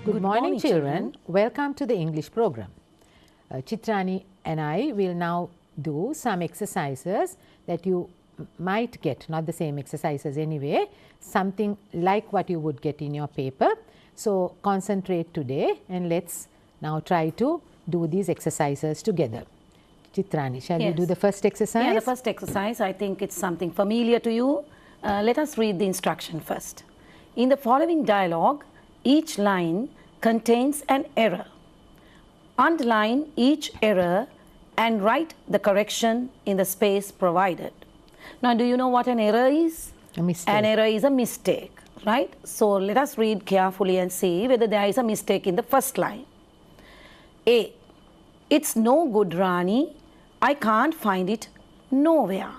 Good morning, children. Welcome to the English program. Chitrani and I will now do some exercises that you might get, not the same exercises anyway, something like what you would get in your paper. So, concentrate today and let's now try to do these exercises together. Chitrani, shall we do the first exercise? Yeah, the first exercise, I think it's something familiar to you. Let us read the instruction first. In the following dialogue, each line contains an error. Underline each error and write the correction in the space provided. Now, do you know what an error is? A mistake. An error is a mistake, right? So, let us read carefully and see whether there is a mistake in the first line. A. It's no good, Rani. I can't find it nowhere.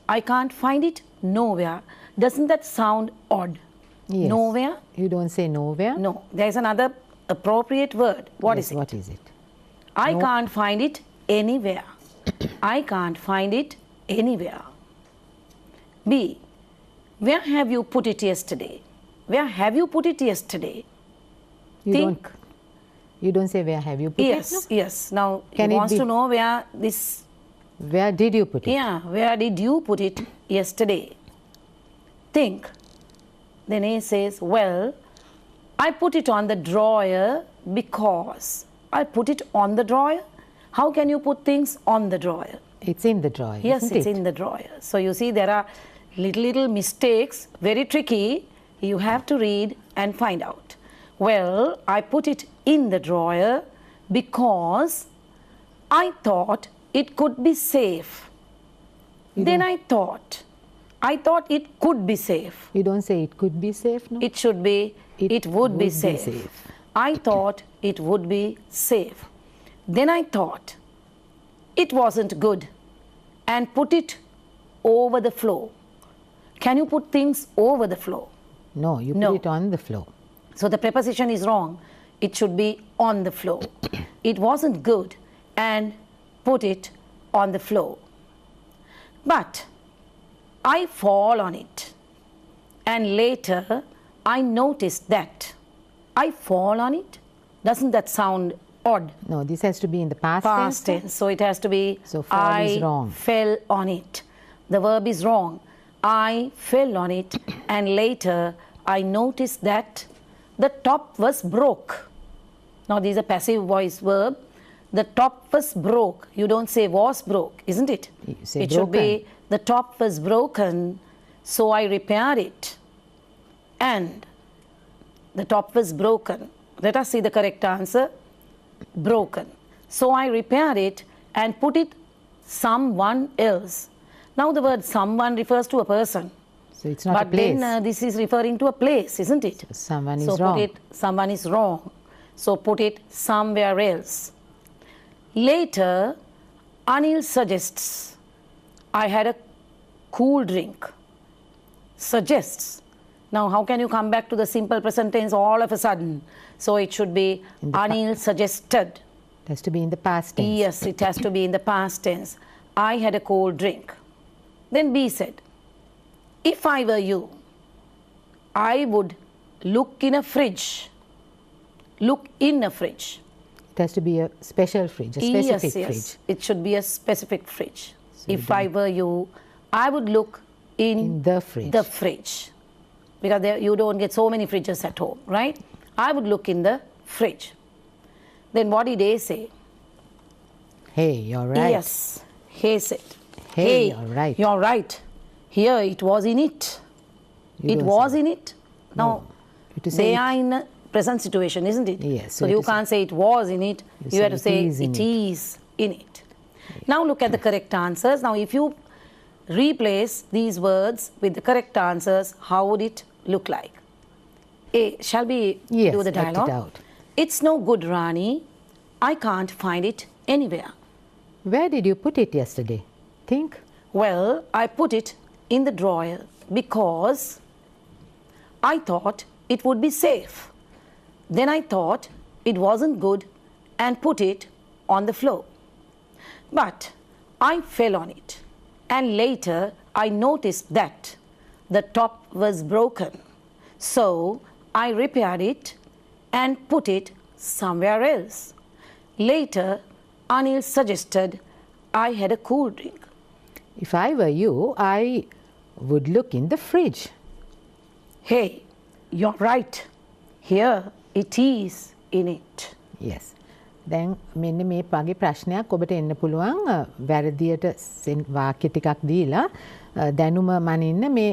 I can't find it nowhere. Doesn't that sound odd? Yes. Nowhere? You don't say nowhere? No. There is another appropriate word. What is it? What is it? I can't find it anywhere. I can't find it anywhere. B. Where have you put it yesterday? Where have you put it yesterday? You don't say where have you put it? No? Yes. Now, he wants to know where this... Where did you put it? Yeah, where did you put it yesterday? Think. Then he says, well, I put it on the drawer because. I put it on the drawer? How can you put things on the drawer? It's in the drawer. Yes, it's in the drawer. So you see there are little mistakes, very tricky. You have to read and find out. Well, I put it in the drawer because I thought it could be safe. Then I thought it could be safe. You don't say it could be safe, no? It should be, it would be safe. I thought it would be safe. Then I thought it wasn't good and put it over the floor. Can you put things over the floor? No, you put it on the floor. So the preposition is wrong. It should be on the floor. It wasn't good and put it on the floor. But I fall on it and later I noticed that. I fall on it? Doesn't that sound odd? No, this has to be in the past tense. So it has to be so fall is wrong. Fell on it. The verb is wrong. I fell on it and later I noticed that the top was broke. Now this is a passive voice verb. The top was broke. You don't say was broke, isn't it? You say it should be the top was broken, so I repaired it. And the top was broken. Let us see the correct answer. Broken. So I repaired it and put it someone else. Now the word someone refers to a person. So it's not a place. But then this is referring to a place, isn't it? So someone is wrong. Someone is wrong. So put it somewhere else. Later, Anil suggests, I had a cool drink. Suggests. Now, how can you come back to the simple present tense all of a sudden? So it should be Anil suggested. It has to be in the past tense. Yes, it has to be in the past tense. I had a cold drink. Then B said, if I were you, I would look in a fridge. Look in a fridge. It has to be a special fridge, a specific fridge. Yes, it should be a specific fridge. So if I were you, I would look in the fridge. Because you don't get so many fridges at home, right? I would look in the fridge. Then what did A say? Hey, you're right. Yes, he said. Hey, you're right. You're right. Here it was in it. It was in it. Now, they are in a present situation, isn't it? Yes. So you can't say it was in it. You have to say it is in it. Now look at the correct answers. Now if you replace these words with the correct answers, how would it look like? A. Shall we do the dialogue? Act it out. It's no good, Rani. I can't find it anywhere. Where did you put it yesterday? Think. Well, I put it in the drawer because I thought it would be safe. Then I thought it wasn't good and put it on the floor. But I fell on it and later I noticed that the top was broken. So I repaired it and put it somewhere else. Later, Anil suggested I had a cool drink. If I were you, I would look in the fridge. Hey, you're right. Here it is in it. Yes. දැන් මෙන්න මේ වගේ ප්‍රශ්නයක් ඔබට එන්න පුළුවන් වැරදියට වාක්‍ය ටිකක් දීලා දැනුම මනින්න මේ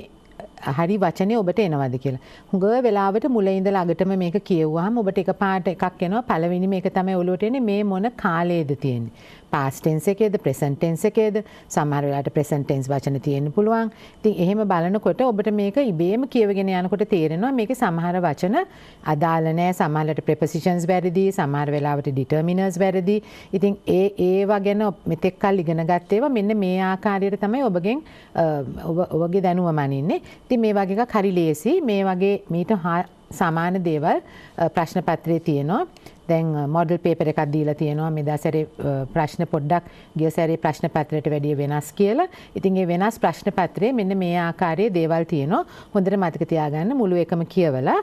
හරි වචනේ ඔබට එනවද කියලා. හුඟ වෙලාවට මුල ඉඳලා අගටම මේක කියවුවාම ඔබට එකපාරට එකක් එනවා. පළවෙනි මේක තමයි ඔළුවට එන්නේ මේ මොන කාලයේද තියෙන්නේ. past tense එකේද present tense එකේද සමහර වෙලාවට present tense වචන තියෙන්න පුළුවන්. ඉතින් එහෙම බලනකොට ඔබට මේක ඉබේම කියවගෙන යනකොට තේරෙනවා මේකේ සමහර වචන අදාළ නැහැ. සමහරවිට prepositions වැරදි, සමහර වෙලාවට determiners වැරදි. ඉතින් ඒවා ගැන මෙතෙක් කල් ඉගෙන ගත්ත ඒවා මෙන්න මේ ආකාරයට තමයි ඔබගෙන් ඔබගේ දැනුම මනින්නේ. ඉතින් මේ වගේ එකක් හරි ලේසි. මේ වගේ මීට සමාන දේවල් ප්‍රශ්න පත්‍රයේ තියෙනවා. දැන් මොඩල් පේපර් එකක් දීලා තියෙනවා මේ දවස්වල ප්‍රශ්න පොඩ්ඩක් ගිය සැරේ ප්‍රශ්න පත්‍රයට වැඩිය වෙනස් කියලා. ඉතින් ඒ වෙනස් ප්‍රශ්න පත්‍රයේ මෙන්න මේ ආකාරයේ දේවල් තියෙනවා. හොඳට මතක තියාගන්න මුළු එකම කියවලා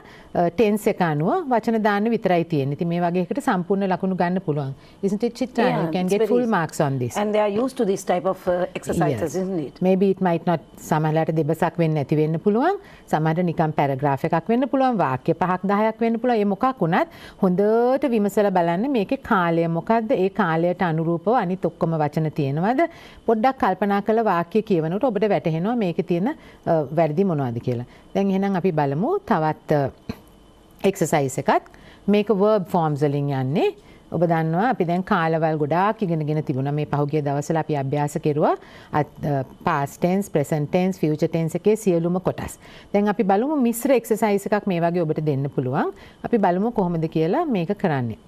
ටෙන්ස් එක අනුව වචන දාන්න විතරයි තියෙන්නේ. ඉතින් මේ වගේ එකට සම්පූර්ණ ලකුණු ගන්න පුළුවන්. Isn't it, Chitra? You can get full marks on this. And they are used to this type of exercises, isn't it? Maybe it might not සමහරලාට දෙබසක් වෙන්න නැති වෙන්න පුළුවන්. සමහරට නිකන් පැරග්‍රාෆ් එකක් වෙන්න පුළුවන්. වාක්‍ය 5ක් 10ක් වෙන්න පුළුවන්. ඒ මොකක් වුණත් හොඳට විමසලා බලන්න මේකේ කාලය මොකද්ද? ඒ කාලයට අනුරූපව අනිත් ඔක්කොම වචන තියෙනවද? පොඩ්ඩක් කල්පනා කරලා වාක්‍ය කියවනකොට ඔබට වැටහෙනවා මේකේ තියෙන වැරදි මොනවද කියලා. දැන් එහෙනම් අපි බලමු තවත් එක්සර්සයිස් එකක්. මේක verb forms වලින් යන්නේ. ඔබ දන්නවා අපි දැන් කාලවල් ගොඩාක් ඉගෙනගෙන තිබුණා. මේ පහුගිය දවස්වල අපි අභ්‍යාස කෙරුවා past tense, present tense, future tense එකේ සියලුම කොටස්. දැන් අපි බලමු මිශ්‍ර එක්සර්සයිස් එකක් මේ වගේ ඔබට දෙන්න පුළුවන්. අපි බලමු කොහොමද කියලා මේක කරන්නේ.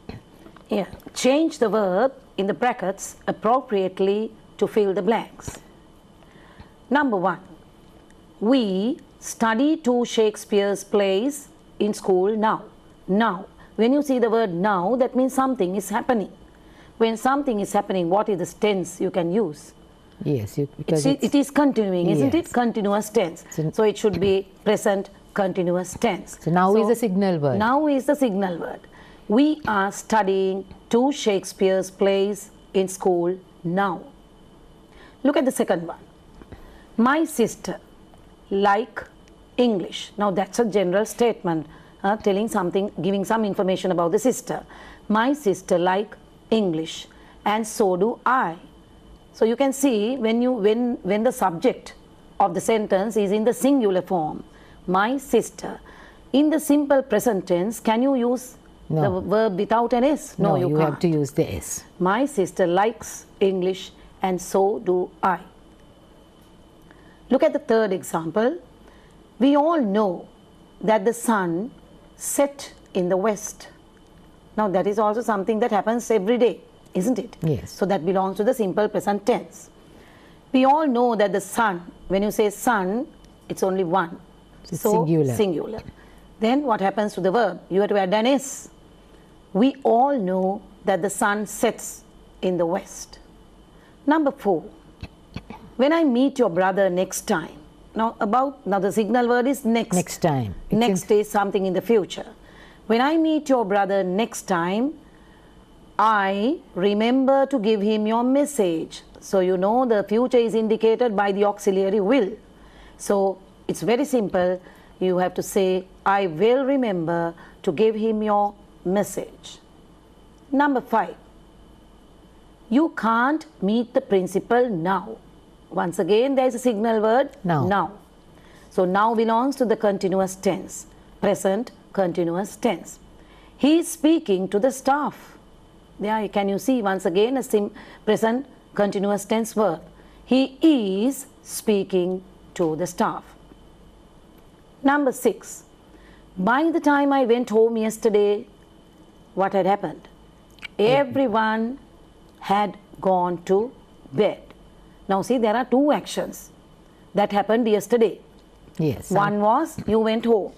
Yeah. Change the verb in the brackets appropriately to fill the blanks. Number 1. We study 2 Shakespeare's plays in school now. Now. When you see the word now, that means something is happening. When something is happening, what is the tense you can use? Yes, because it is continuing, isn't it? Continuous tense. So it should be present continuous tense. So now is the signal word. Now is the signal word. We are studying 2 Shakespeare's plays in school now. Look at the second one. My sister like English. Now that's a general statement. Telling something, giving some information about the sister. My sister like English and so do I. So you can see when the subject of the sentence is in the singular form, my sister. In the simple present tense, can you use the verb without an S? No, you can't. have to use the S. My sister likes English and so do I. Look at the third example. We all know that the sun set in the west. Now that is also something that happens every day, isn't it? Yes. So that belongs to the simple present tense. We all know that the sun, when you say sun, it's only one. It's so singular. Then what happens to the verb? You have to add an S. We all know that the sun sets in the west. Number 4. When I meet your brother next time. Now the signal word is next. Next time. Next is something in the future. When I meet your brother next time, I remember to give him your message. So you know the future is indicated by the auxiliary will. So it's very simple. You have to say, I will remember to give him your message. Number 5. You can't meet the principal now. Once again, there is a signal word now. So now belongs to the continuous tense, present continuous tense. He is speaking to the staff. There can you see once again a present continuous tense verb. He is speaking to the staff. Number 6. By the time I went home yesterday, what had happened? Everyone had gone to bed. Now see, there are 2 actions that happened yesterday. Yes. One was you went home.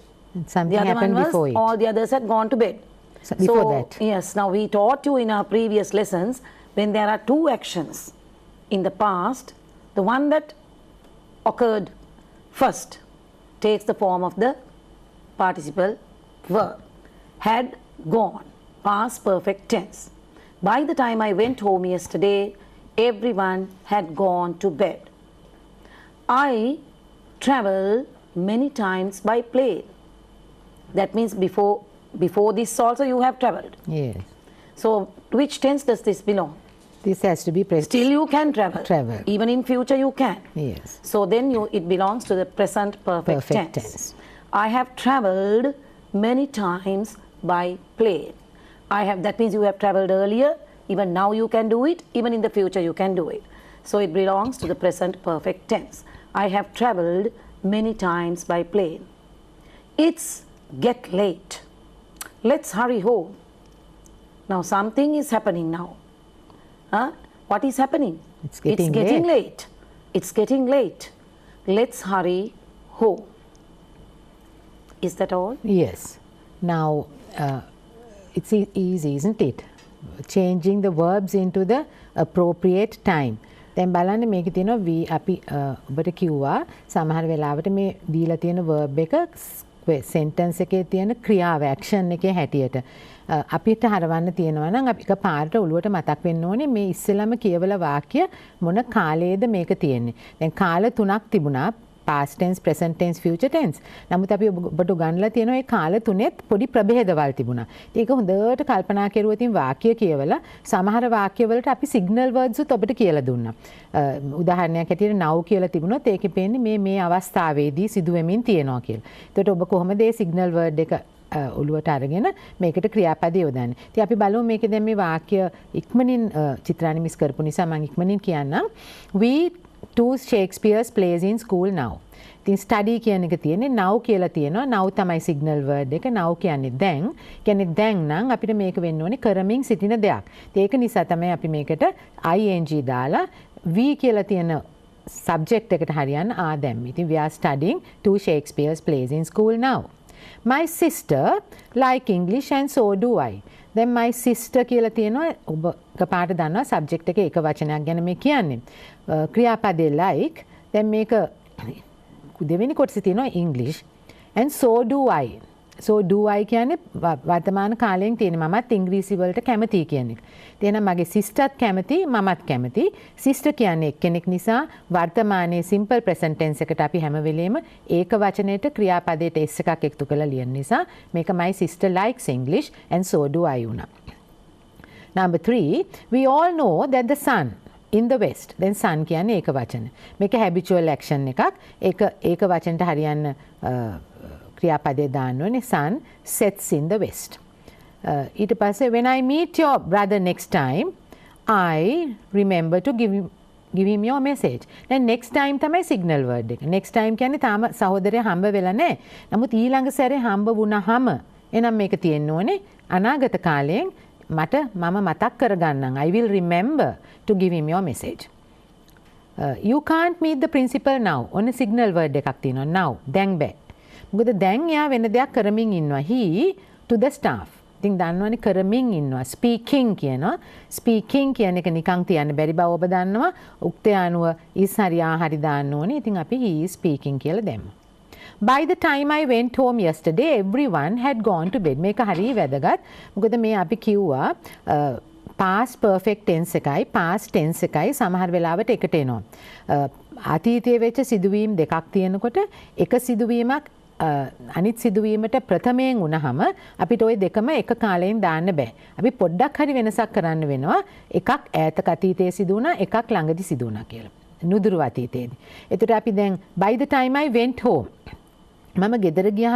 Something the other happened one was before it. all the others had gone to bed. So before that. Yes, now we taught you in our previous lessons when there are 2 actions in the past, the one that occurred first takes the form of the participle verb. Had gone, past perfect tense. By the time I went home yesterday, everyone had gone to bed. I travel many times by plane. That means before this also you have traveled. Yes. So which tense does this belong? This has to be present. Still you can travel. Travel. Even in future you can. Yes. So then it belongs to the present perfect tense. I have traveled many times by plane. That means you have traveled earlier. Even now you can do it. Even in the future you can do it. So it belongs to the present perfect tense. I have traveled many times by plane. It's get late. Let's hurry home. Now something is happening now. What is happening? It's getting late. It's getting late. Let's hurry home. Is that all? Yes. Now it's easy, isn't it? Changing the verbs into the appropriate time. දැන් බලන්න මේකේ තියෙනවා we අපි ඔබට කිව්වා සමහර වෙලාවට මේ දීලා තියෙන verb එක sentence එකේ තියෙන ක්‍රියාව action එකේ හැටියට අපිට හරවන්න තියෙනවා නම් අපි එකපාරට ඔළුවට මතක් වෙන්න ඕනේ මේ ඉස්සෙල්ලාම කියවල වාක්‍ය මොන කාලයේද මේක තියෙන්නේ. දැන් කාල තුනක් තිබුණා past tense, present tense, future tense. නමුත් අපි ඔබට උගන්ලා තියෙනවා ඒ කාල තුනේත් පොඩි ප්‍රභේදවල් තිබුණා. ඒක හොඳට කල්පනා කරුවොත් වාක්‍ය කියවලා සමහර වාක්‍යවලට අපි signal words උත් ඔබට කියලා දුන්නා. උදාහරණයක් ඇටියට now කියලා තිබුණොත් ඒකේ පේන්නේ මේ අවස්ථාවේදී සිදු වෙමින් තියෙනවා කියලා. ඒකට ඔබ කොහොමද ඒ signal word එක ඔළුවට අරගෙන මේකට ක්‍රියාපද යොදන්නේ. ඉතින් අපි බලමු මේකේ දැන් මේ වාක්‍ය ඉක්මනින් චිත්‍රානි මිස් කරපු නිසා මම ඉක්මනින් කියන්නම්. We to Shakespeare's plays in school now. ඉතින් study කියන එක තියෙන්නේ now කියලා තියෙනවා. now තමයි signal word එක. now කියන්නේ දැන්. කියන්නේ දැන් නම් අපිට මේක වෙන්න ඕනේ කරමින් සිටින දෙයක්. ඒක නිසා තමයි අපි මේකට ing දාලා we කියලා තියෙන subject එකට හරියන්න දැම්ම. ඉතින් we are studying to Shakespeare's plays in school now. My sister like English and so do I. දැන් my sister කියලා තියෙනවා ඔබ කපාට දන්නවා subject එකේ එක වචනයක් ගැන මේ කියන්නේ. ක්‍රියාපදේ like දැන් මේක දෙවෙනි කොටසේ තියෙනවා English and so do I. So do I කියන්නේ වර්තමාන කාලයෙන් තියෙන මමත් ඉංග්‍රීසි වලට කැමතියි කියන එක. එහෙනම් මගේ සිස්ටර්ත් කැමති මමත් කැමති. සිස්ටර් කියන්නේ එක්කෙනෙක් නිසා වර්තමානයේ simple present tense එකට අපි හැම වෙලේම ඒක වචනයට ක්‍රියාපදයට s එකක් එකතු කරලා ලියන නිසා මේක my sister likes English and so do I වුණා. Number 3, we all know that the sun in the west. then sun කියන්නේ ඒක වචන. මේක habitual action එකක්. ඒක වචනට හරියන්න ක්‍රියාපදේ දාන්න ඕනේ sun sets in the west. ඊට පස්සේ when I meet your brother next time I remember to give him your message. දැන් next time තමයි signal word එක. next time කියන්නේ තාම සහෝදරයා හම්බ වෙලා නැහැ. නමුත් ඊළඟ සැරේ හම්බ වුණාම එනම් මේක තියෙන්න ඕනේ අනාගත කාලයෙන් මම මතක් කරගන්නම්. I will remember to give him your message. You can't meet the principal now. ඔන්න signal word එකක් තියෙනවා now. දැන් බෑ. මොකද දැන් එයා වෙන දෙයක් කරමින් ඉන්නවා. he to the staff. ඉතින් දන්නවනේ කරමින් ඉන්නවා. speaking කියනවා. speaking කියන එක නිකන් තියන්න බැරි බව ඔබ දන්නවා. උක්තය අනුව is හරි හරි දාන්න ඕනේ. ඉතින් අපි he is speaking කියලා දැම්මා. By the time I went home yesterday everyone had gone to bed. මේක හරි වැදගත්. මොකද මේ අපි කිව්වා past perfect tense එකයි past tense එකයි සමහර වෙලාවට එකට එනවා. අතීතයේ වෙච්ච සිදුවීම් දෙකක් තියෙනකොට එක සිදුවීමක් අනිත් සිදුවීමට ප්‍රථමයෙන් වුණාම අපිට ওই දෙකම එක කාලයෙන් දාන්න බෑ. අපි පොඩ්ඩක් හරි වෙනසක් කරන්න වෙනවා. එකක් ඈතක අතීතයේ සිදු වුණා, එකක් ළඟදී සිදු වුණා කියලා. නුදුරු අතීතයේදී. එතකොට අපි දැන් by the time I went home මම ගෙදර ගිය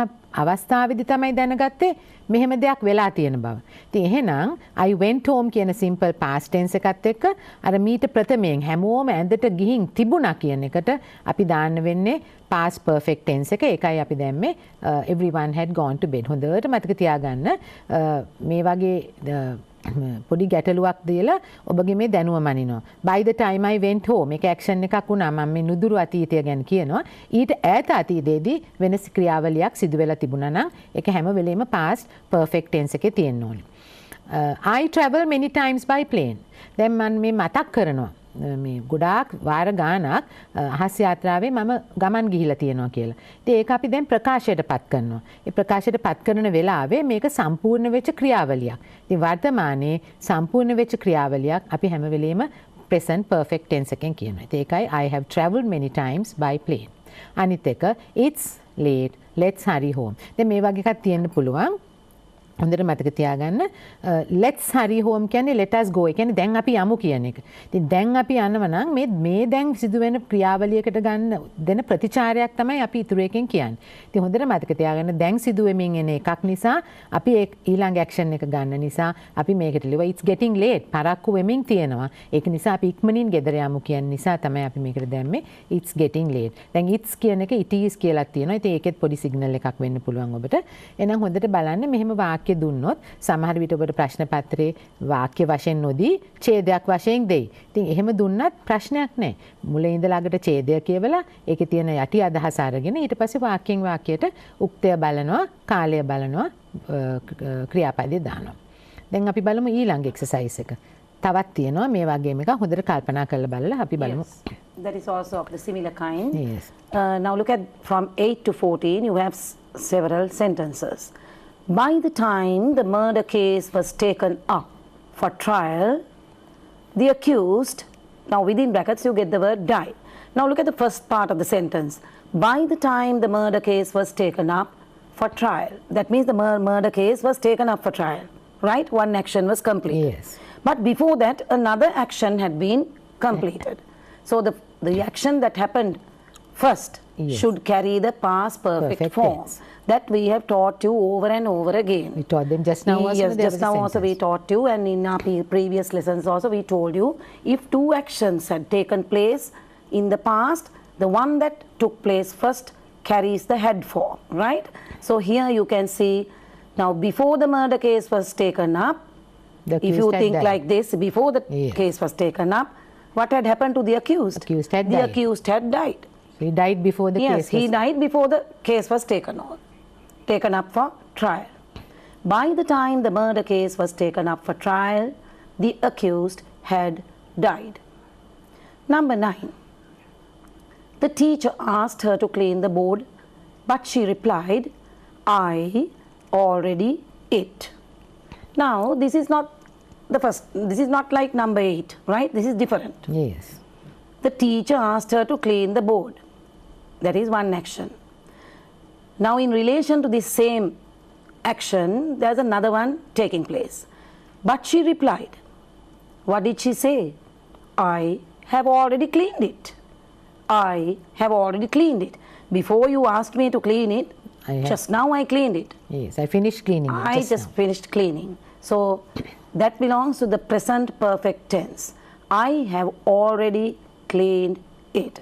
අවස්ථාවේදී තමයි දැනගත්තේ මෙහෙම දෙයක් වෙලා තියෙන බව. ඉතින් එහෙනම් I went home කියන simple past tense එකත් එක්ක අර මීට ප්‍රථමයෙන් හැමෝම ඇඳට ගිහින් තිබුණා කියන එකට අපි දාන්න වෙන්නේ past perfect tense එක. ඒකයි අපි දැම්මේ everyone had gone to bed. හොඳට මතක තියාගන්න මේ වගේ පොඩි ගැටලුවක් දීලා ඔබගේ මේ දැනුම මනිනවා. by the time I went home මේක action එකක් වුණා. මම මේ නුදුරු අතීතය ගැන කියනවා. ඊට ඈත අතීතයේදී වෙනස් ක්‍රියාවලියක් සිදු වෙලා තිබුණා නම් ඒක හැම වෙලෙම past perfect tense එකේ තියෙන්න ඕනේ. I travel many times by plane. දැන් මම මේ මතක් කරනවා. මේ ගොඩාක් වාර ගානක් අහස් යාත්‍රාවේ මම ගමන් ගිහිලා තියෙනවා කියලා. ඉතින් ඒක අපි දැන් ප්‍රකාශයට පත් කරනවා. ඒ ප්‍රකාශයට පත් කරන වෙලාවේ මේක සම්පූර්ණ වෙච්ච ක්‍රියාවලියක්. ඉතින් වර්තමානයේ සම්පූර්ණ වෙච්ච ක්‍රියාවලියක් අපි හැම වෙලෙම present perfect tense එකෙන් කියනවා. ඉතින් ඒකයි I have travelled many times by plane. අනිත් එක it's late, let's hurry home. දැන් මේ වගේ එකක් තියෙන්න පුළුවන්. හොඳට මතක තියාගන්න let's hurry home කියන්නේ let us go. ඒ කියන්නේ දැන් අපි යමු කියන එක. ඉතින් දැන් අපි යනවා නම් මේ දැන් සිදුවෙන ක්‍රියාවලියකට ගන්න දෙන ප්‍රතිචාරයක් තමයි අපි ඉතුරු එකෙන් කියන්නේ. ඉතින් හොඳට මතක තියාගන්න දැන් සිදුවෙමින් එන එකක් නිසා අපි ඊළඟ ඇක්ෂන් එක ගන්න නිසා අපි මේකට ලියුවා it's getting late. පරක්කු වෙමින් තියෙනවා. ඒක නිසා අපි ඉක්මනින් ගෙදර යමු කියන නිසා තමයි අපි මේකට දැම්මේ it's getting late. දැන් it's කියන එක it is කියලා තියෙනවා. ඉතින් ඒකෙත් පොඩි සිග්නල් එකක් වෙන්න පුළුවන් ඔබට. එහෙනම් හොඳට බලන්න මෙහෙම වාක්‍ය දුන්නොත් සමහර විට ඔබට ප්‍රශ්න පත්‍රයේ වාක්‍ය වශයෙන් නොදී ඡේදයක් වශයෙන් දෙයි. ඉතින් එහෙම දුන්නත් ප්‍රශ්නයක් නැහැ. මුලින් ඉඳලා අගට ඡේදය කියවලා ඒකේ තියෙන යටි අදහස අරගෙන ඊට පස්සේ වාක්‍යයෙන් වාක්‍යයට උක්තය බලනවා, කාලය බලනවා, ක්‍රියාපදේ දානවා. දැන් අපි බලමු ඊළඟ එක්සර්සයිස් එක. තවත් තියෙනවා මේ වගේම එකක් හොඳට කල්පනා කරලා බලලා අපි බලමු. That is also of the similar kind. Yes. Now look at from 8 to 14 you have several sentences. By the time the murder case was taken up for trial, the accused, now within brackets you get the word died. Now look at the first part of the sentence. By the time the murder case was taken up for trial. That means the murder case was taken up for trial, right? One action was completed. Yes. But before that, another action had been completed. So the action that happened first Yes. should carry the past perfect form. tense. That we have taught you over and over again. We taught them just now also. Yes, there just was a now also we sentence. taught you, and in our previous lessons also we told you, if two actions had taken place in the past, the one that took place first carries the head form, right? So here you can see, now before the murder case was taken up, The if you accused had think died. like this, before the Yes. case was taken up, what had happened to the accused? Accused had The died. accused had died. He died before the Yes, case he was... died before the case was taken up for trial. By the time the murder case was taken up for trial, the accused had died. Number 9. The teacher asked her to clean the board, but she replied, I already ate. Now, this is not the first, this is not like number 8, right? This is different. Yes. The teacher asked her to clean the board. That is one action. Now, in relation to this same action, there's another one taking place. But she replied, what did she say? I have already cleaned it. I have already cleaned it. Before you asked me to clean it, just now I cleaned it. Yes, I finished cleaning it I just now. finished cleaning. So that belongs to the present perfect tense. I have already cleaned it.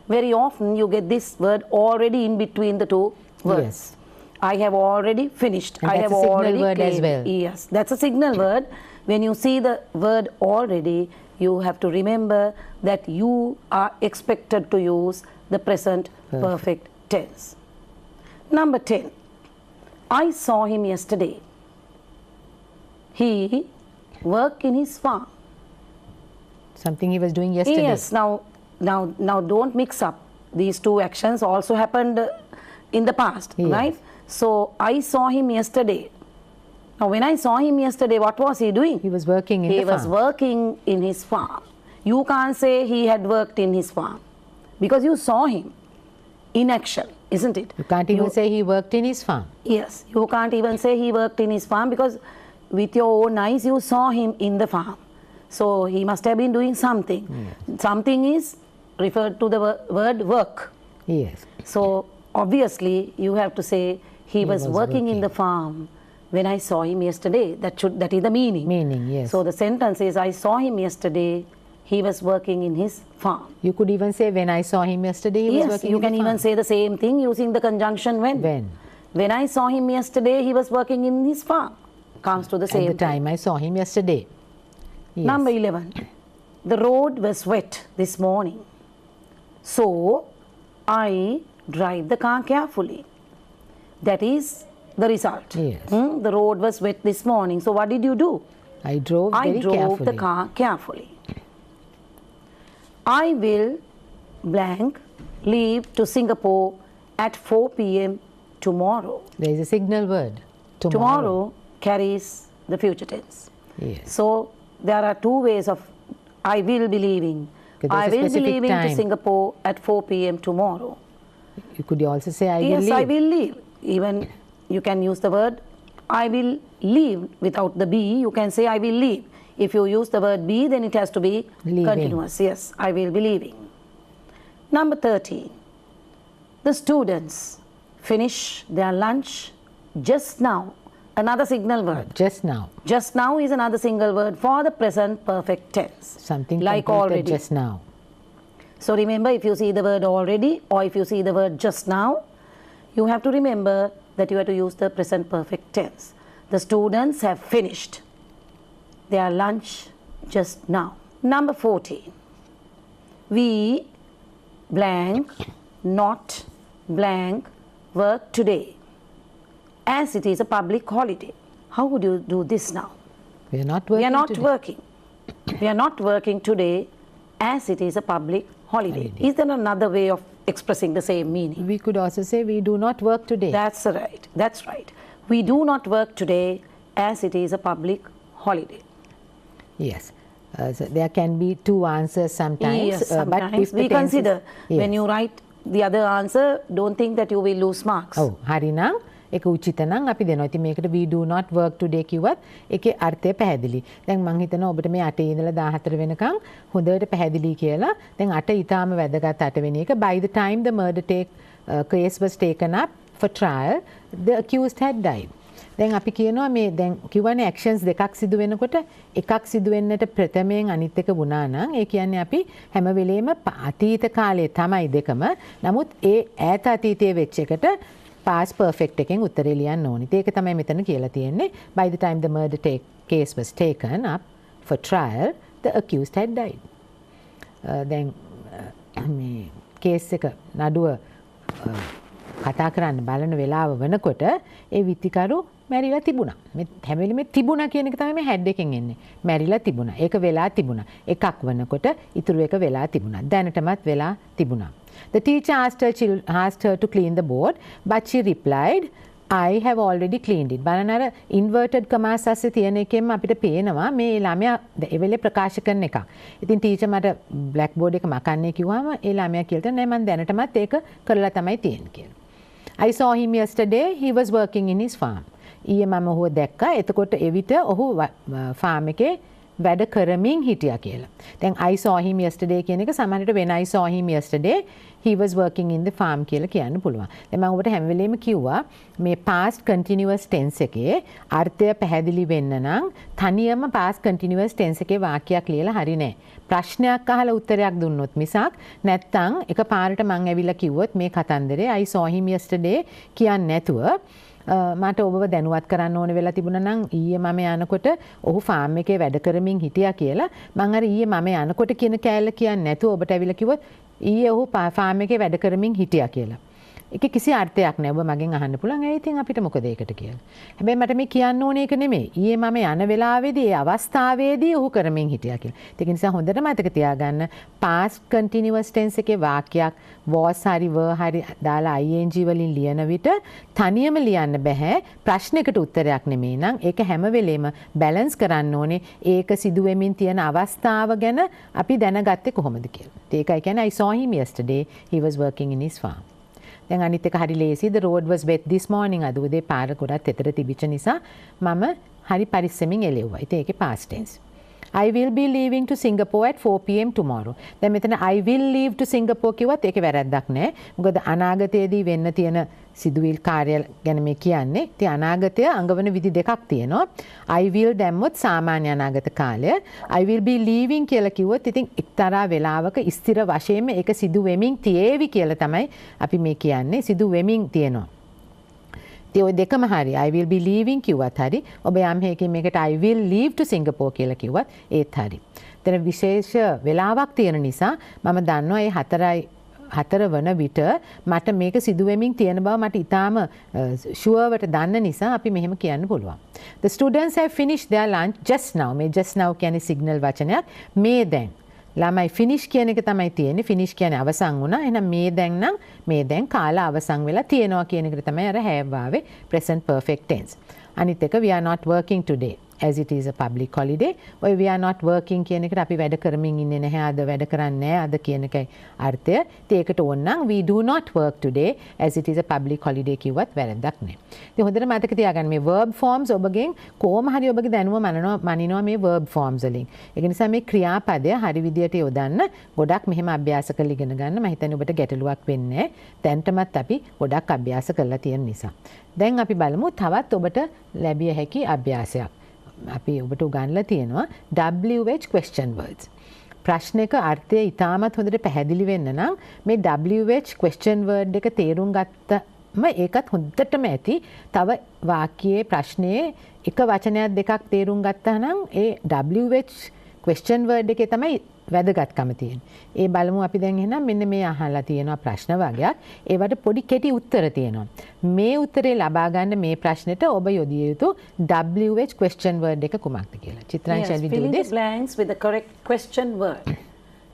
Very often you get this word already in between the two words. Yes. I have already finished. And I that's have a signal already word as cleaned. well. Yes, that's a signal word. When you see the word already, you have to remember that you are expected to use the present perfect tense. Number 10. I saw him yesterday. He worked in his farm. Something he was doing yesterday. Yes, now don't mix up. These two actions also happened in the past, Yes. right? So I saw him yesterday. Now when I saw him yesterday, what was he doing? He was working in He the was farm. working in his farm. You can't say he had worked in his farm because you saw him in action, isn't it? You can't even say he worked in his farm. Yes, you can't even say he worked in his farm because with your own eyes you saw him in the farm. So he must have been doing something. Something is referred to the word work. Yes. So obviously you have to say he was was working in working. the farm when I saw him yesterday. That is the meaning. Meaning, yes. So the sentence is I saw him yesterday. He was working in his farm. You could even say when I saw him yesterday, he was Yes, working you in the can even farm. say the same thing using the conjunction when. When. When I saw him yesterday, he was working in his farm. Comes to the At same the time I saw him yesterday. Yes. Number 11. The road was wet this morning. So I drive the car carefully. That is the result. Yes. The road was wet this morning. So what did you do? I drove I very drove carefully. the car carefully. I will blank leave to Singapore at 4 p.m. tomorrow. There is a signal word. Tomorrow carries the future tense. Yes. So there are two ways of I will be leaving. There's I a will be specific leaving to time. Singapore at 4 p.m. tomorrow. You could also say I will Yes, leave. I will leave. Even you can use the word I will leave without the be. You can say I will leave. If you use the word be, then it has to be Leaving. continuous. Yes, I will be leaving. Number 13. The students finish their lunch just now. Another signal word. Just now. Just now is another single word for the present perfect tense. Something like completed already. just now. So remember, if you see the word already or if you see the word just now, you have to remember that you have to use the present perfect tense. The students have finished their lunch just now. Number 14. We blank not blank work today as it is a public holiday. How would you do this now? We are not working We are not today. working. We are not working today as it is a public holiday. Holiday. Is there another way of expressing the same meaning? We could also say we do not work today. That's right. That's right. We do not work today as it is a public holiday. Yes. So there can be two answers sometimes. Yes, But sometimes if the we tense is- consider when Yes. you write the other answer, don't think that you will lose marks. ඔව් හරිනම් ඒක උචිත නම් අපි දෙනවා. ඉතින් මේකට we do not work today කිව්වත් ඒකේ අර්ථය පැහැදිලි. දැන් මම හිතනවා ඔබට මේ 8 ඉඳලා 14 වෙනකන් හොඳට පැහැදිලි කියලා. දැන් 8 ඊටාම වැදගත් 8 වෙනි එක. By the time the murder case was taken up for trial, the accused had died. දැන් අපි කියනවා මේ දැන් කිව්වනේ actions දෙකක් සිදු වෙනකොට එකක් සිදු වෙන්නට ප්‍රථමයෙන් අනිත් එක වුණා නම් ඒ කියන්නේ අපි හැම වෙලේම අතීත කාලයේ තමයි දෙකම. නමුත් ඒ ඈත අතීතයේ වෙච්ච එකට past perfect එකෙන් උත්තරේ ලියන්න ඕනි. ඒක තමයි මෙතන කියලා තියෙන්නේ. By the time the murder case was taken up for trial, the accused had died. දැන් මේ කේස් එක නඩුව කතා කරන්න බලන වෙලාව වෙනකොට ඒ විත්තිකරු මැරිලා තිබුණා. මේ හැම වෙලෙම තිබුණා කියන එක තමයි මේ හැඩ් එකෙන් එන්නේ. මැරිලා තිබුණා. ඒක වෙලා තිබුණා. එකක් වෙනකොට ඉතුරු එක වෙලා තිබුණා. දැනටමත් වෙලා තිබුණා. The teacher asked her to clean the board, but she replied, I have already cleaned it. බලන්න අර inverted commas අස්සේ තියෙන එකෙන්ම අපිට පේනවා මේ ළමයා ඒ වෙලේ ප්‍රකාශ කරන එක. ඉතින් ටීචර් මට black board එක මකන්නේ කිව්වම ඒ ළමයා කියලා නෑ මම දැනටමත් ඒක කරලා තමයි තියෙන්නේ කියලා. I saw him yesterday. He was working in his farm. ඊයේ මම ඔහුව දැක්කා. එතකොට එවිට ඔහු ෆාම් එකේ වැඩ කරමින් හිටියා කියලා. දැන් I saw him yesterday කියන එක සමහරවිට when I saw him yesterday he was working in the farm කියලා කියන්න පුළුවන්. දැන් මම ඔබට හැම වෙලේම කිව්වා මේ past continuous tense එකේ අර්ථය පැහැදිලි වෙන්න නම් තනියම past continuous tense එකේ වාක්‍යයක් ලියලා හරි නෑ. ප්‍රශ්නයක් අහලා උත්තරයක් දුන්නොත් මිසක් නැත්තම් එකපාරට මං ඇවිල්ලා කිව්වොත් මේ කතන්දරේ I saw him yesterday කියන්නේ නැතුව මට ඔබව දැනුවත් කරන්න ඕන වෙලා තිබුණා නම් ඊයේ මම යනකොට ඔහු ෆාම් එකේ වැඩ කරමින් හිටියා කියලා මම අර ඊයේ මම යනකොට කියන කෑල්ල කියන්නේ නැතුව ඔබට ඇවිල්ලා කිව්වොත් ඊයේ ඔහු ෆාම් එකේ වැඩ කරමින් හිටියා කියලා. ඒක කිසි අර්ථයක් නැහැ. ඔබ මගෙන් අහන්න පුළුවන් ඒ ඉතින් අපිට මොකද ඒකට කියලා. හැබැයි මට මේ කියන්න ඕනේ ඒක නෙමෙයි. ඊයේ මම යන වෙලාවේදී ඒ අවස්ථාවේදී ඔහු කරමින් හිටියා කියලා. ඒක නිසා හොඳට මතක තියාගන්න past continuous tense එකේ වාක්‍යයක් was හරි were හරි දාලා ing වලින් ලියන විට තනියම ලියන්න බෑ. ප්‍රශ්නයකට උත්තරයක් නෙමෙයි නම් ඒක හැම වෙලේම බැලන්ස් කරන්න ඕනේ. ඒක සිදු වෙමින් තියෙන අවස්ථාව ගැන අපි දැනගත්තේ කොහොමද කියලා. ඒකයි කියන්නේ I saw him yesterday. He was working in his farm. දැන් අනිත් එක හරි ලේසි. The road was wet this morning. අද උදේ පාර ගොඩක් තෙතර තිබිච්ච නිසා මම හරි පරිස්සමින් එළෙව්වා. ඉතින් ඒකේ past tense. I will be leaving to Singapore at 4 p.m. tomorrow. දැන් මෙතන I will leave to Singapore කිව්වත් ඒකේ වැරද්දක් නැහැ. මොකද අනාගතයේදී වෙන්න තියෙන සිදුවිල් කාර්ය ගැන මේ කියන්නේ. ඉතින් අනාගතය අඟවන විදි දෙකක් තියෙනවා. I will දැම්මොත් සාමාන්‍ය අනාගත කාලය. I will be leaving කියලා කිව්වොත් ඉතින් එක්තරා වෙලාවක ස්ථිර වශයෙන්ම ඒක සිදු වෙමින් තියේවි කියලා තමයි අපි මේ කියන්නේ. සිදු වෙමින් තියෙනවා. ඒ ඔය දෙකම හරි. I will be leaving කිව්වත් හරි. ඔබ යම් හේකින් මේකට I will leave to Singapore කියලා කිව්වත් ඒත් හරි. එතන විශේෂ වෙලාවක් තියෙන නිසා මම දන්නවා ඒ 4 වන විට මට මේක සිදු වෙමින් තියෙන බව මට ඉතාම ෂුවර්වට දන්න නිසා අපි මෙහෙම කියන්න පුළුවන්. The students have finished their lunch just now. මේ just now කියන්නේ සිග්නල් වචනයක්. මේ දැන් ළමයි ෆිනිෂ් කියන එක තමයි තියෙන්නේ. ෆිනිෂ් කියන්නේ අවසන් වුණා. එහෙනම් මේ දැන් කාලා අවසන් වෙලා තියෙනවා කියන එකට තමයි අර have ආවේ present perfect tense. අනිත් එක we are not working today as it is a public holiday. ඔය we are not working කියන එකට අපි වැඩ කරමින් ඉන්නේ නැහැ. අද වැඩ කරන්නේ නැහැ. අද කියන එකයි අර්ථය. ඉතින් ඒකට ඕන නම් we do not work today as it is a public holiday කිව්වත් වැරද්දක් නැහැ. ඉතින් හොඳට මතක තියාගන්න මේ verb forms ඔබගෙන් කොහොම හරි ඔබගේ දැනුම මනිනවා මේ verb forms වලින්. ඒක නිසා මේ ක්‍රියාපදය හරි විදියට යොදන්න ගොඩක් මෙහෙම අභ්‍යාස කරලා ඉගෙන ගන්න. මම හිතන්නේ ඔබට ගැටලුවක් වෙන්නේ නැහැ. දැන්ටමත් අපි ගොඩක් අභ්‍යාස කරලා තියෙන නිසා. දැන් අපි බලමු තවත් ඔබට ලැබිය හැකි අභ්‍යාසයක්. අපි ඔබට උගන්ලා තියෙනවා WH question words. ප්‍රශ්නයක අර්ථය ඉතාමත් හොඳට පැහැදිලි වෙන්න නම් මේ WH question word එක තේරුම් ගත්තම ඒකත් හොඳටම ඇති. තව වාක්‍යයේ ප්‍රශ්නයේ එක වචනයක් දෙකක් තේරුම් ගත්තා නම් ඒ WH question word එකේ තමයි වැදගත්කම තියෙන්නේ. ඒ බලමු අපි දැන් එහෙනම් මෙන්න මේ අහලා තියෙනවා ප්‍රශ්න වගේක්. ඒවට පොඩි කෙටි උත්තර තියෙනවා. මේ උත්තරේ ලබා ගන්න මේ ප්‍රශ්නෙට ඔබ යොදිය යුතු WH question word එක කුමක්ද කියලා. Chitran, shall we do fill in this? the blanks with the correct question word.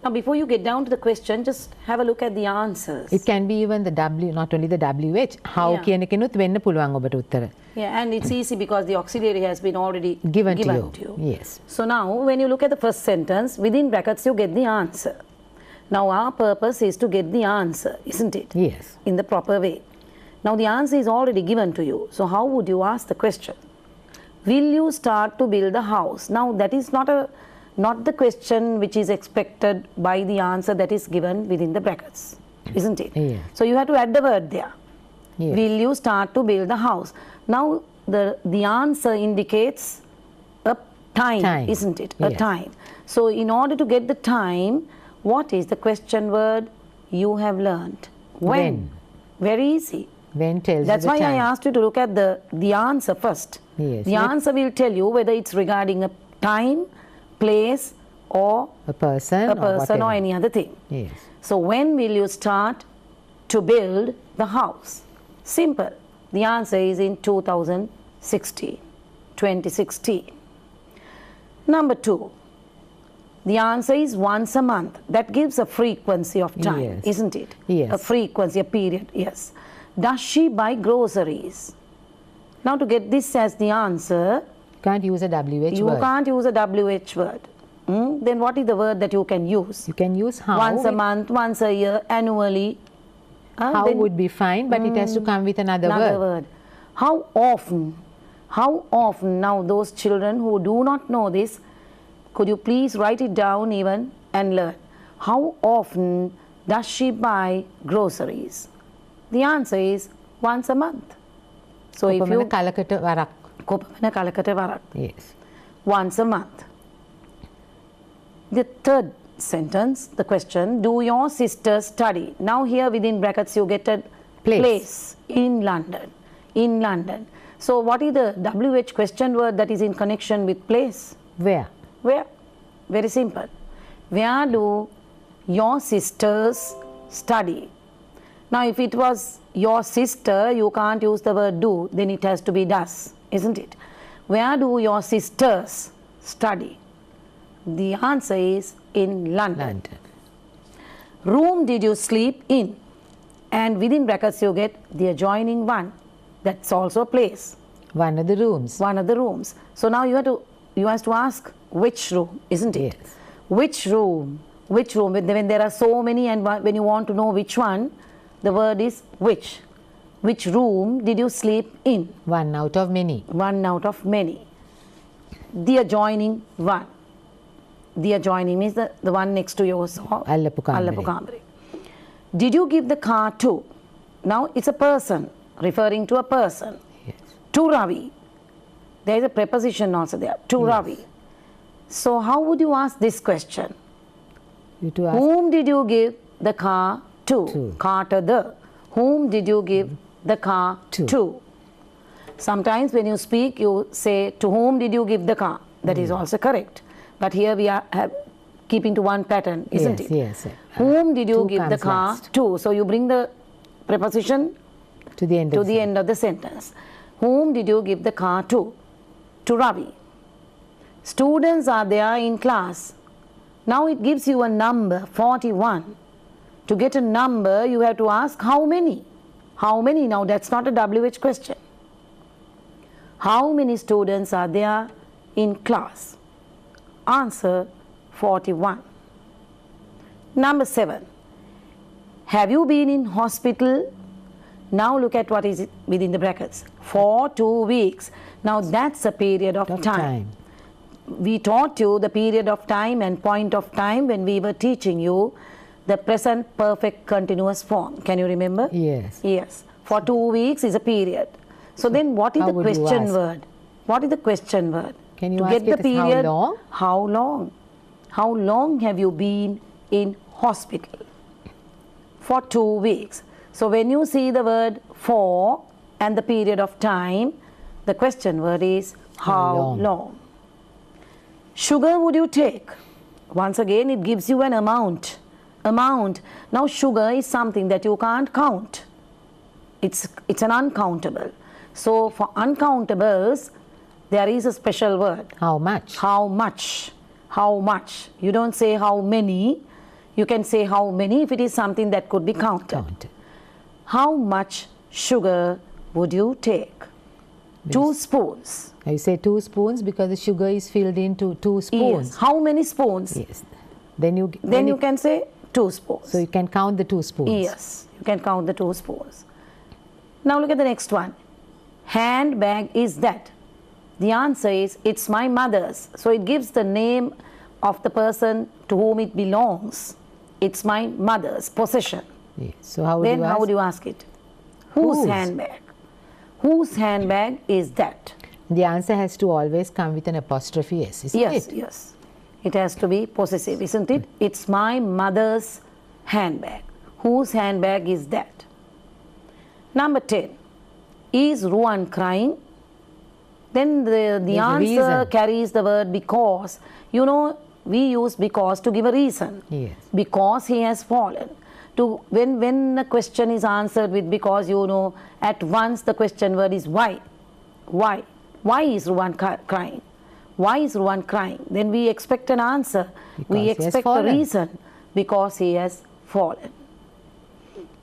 Now, before you get down to the question, just have a look at the answers. It can be even the W, not only the WH. How කියන එකනොත් වෙන්න පුළුවන් ඔබට උත්තර. Yeah, and it's easy because the auxiliary has been already given to you. Yes. So now, when you look at the first sentence, within brackets you get the answer. Now, our purpose is to get the answer, isn't it? Yes. In the proper way. Now, the answer is already given to you. So, how would you ask the question? Will you start to build a house? Now, that is not the question which is expected by the answer that is given within the brackets, isn't it? Yeah. So, you have to add the word there. Yes. Will you start to build a house? Now, the answer indicates a time, isn't it? Yes. A time. So, in order to get the time, what is the question word you have learned? When? Very easy. When tells That's you the why time. I asked you to look at the answer first. Yes. The answer will tell you whether it's regarding a time, place, or a person or whatever. any other thing. Yes. So, when will you start to build the house? Simple. The answer is in 2016. Number 2. The answer is once a month. That gives a frequency of time, Yes. isn't it? Yes. A frequency, a period, yes. Does she buy groceries? Now, to get this as the answer, Can't use a WH you word. can't use a WH word. Then what is the word that you can use? You can use how. Once a month, once a year, annually. How Then would be fine, but it has to come with another word. How often? Now, those children who do not know this, could you please write it down even and learn? How often does she buy groceries? The answer is once a month. So if you කලකට වරක්. කොපමණ කලකට වරක්. Yes. Once a month. The third sentence, the question, do your sisters study? Now here within brackets you get a place in London. In London. So what is the WH question word that is in connection with place? Where? Where? Very simple. Where do your sisters study? Now if it was your sister, you can't use the word do, then it has to be does, isn't it? Where do your sisters study? The answer is in London. Room did you sleep in? And within brackets you get the adjoining one. That's also a place. One of the rooms. One of the rooms. So now you have to ask which room, isn't it? Yes. Which room? Which room? When there are so many and when you want to know which one, the word is which. Which room did you sleep in? One out of many. One out of many. The adjoining one. The adjoining means the one next to yours. Allapu kamare. Did you give the car to? Now it's a person, referring to a person. Yes. To Ravi. There is a preposition also there. To Yes. Ravi. So how would you ask this question? You to ask. Whom did you give the car to? To. Car to the. Whom did you give the car to? Sometimes when you speak, you say, to whom did you give the car? That is also correct. But here we are keeping to one pattern, isn't it? Yes. Whom did you To give the comes car last. to? So you bring the preposition To the end to of the end of the sentence. Whom did you give the car to? To Ravi. Students are there in class. Now it gives you a number, 41. To get a number, you have to ask how many. How many? Now that's not a WH question. How many students are there in class? Answer 41. Number 7. Have you been in hospital? Now look at what is within the brackets. For 2 weeks. Now that's a period of time. We taught you the period of time and point of time when we were teaching you the present perfect continuous form. Can you remember? Yes. Yes. For 2 weeks is a period. So then what is the question word? What is the question word? Can you to ask get the it as period? how long? How long? How long have you been in hospital? For 2 weeks. So when you see the word for and the period of time, the question word is how long. Sugar would you take? Once again, it gives you an amount. Now sugar is something that you can't count. It's an uncountable. So for uncountables, there is a special word. How much? How much? How much? You don't say how many. You can say how many if it is something that could be counted. How much sugar would you take? 2 spoons. You say 2 spoons because the sugar is filled into 2 spoons. Yes. How many spoons? Yes. Then you can say 2 spoons. So you can count the 2 spoons. Yes, you can count the 2 spoons. Now look at the next one. Handbag is that? The answer is it's my mother's. So it gives the name of the person to whom it belongs. It's my mother's possession. Yes. So how would you ask? How would you ask it? Whose handbag? Whose handbag is that? The answer has to always come with an apostrophe S, isn't it? Yes. It has to be possessive, isn't it? It's my mother's handbag. Whose handbag is that? Number 10. Is Ruan crying? Then the answer carries the word because. You know, we use because to give a reason. Yes. Because he has fallen. When a question is answered with because, you know, at once the question word is why. Why? Why is Ruan crying? Why is Ruan crying? Then we expect an answer. We expect a reason. Because he has fallen.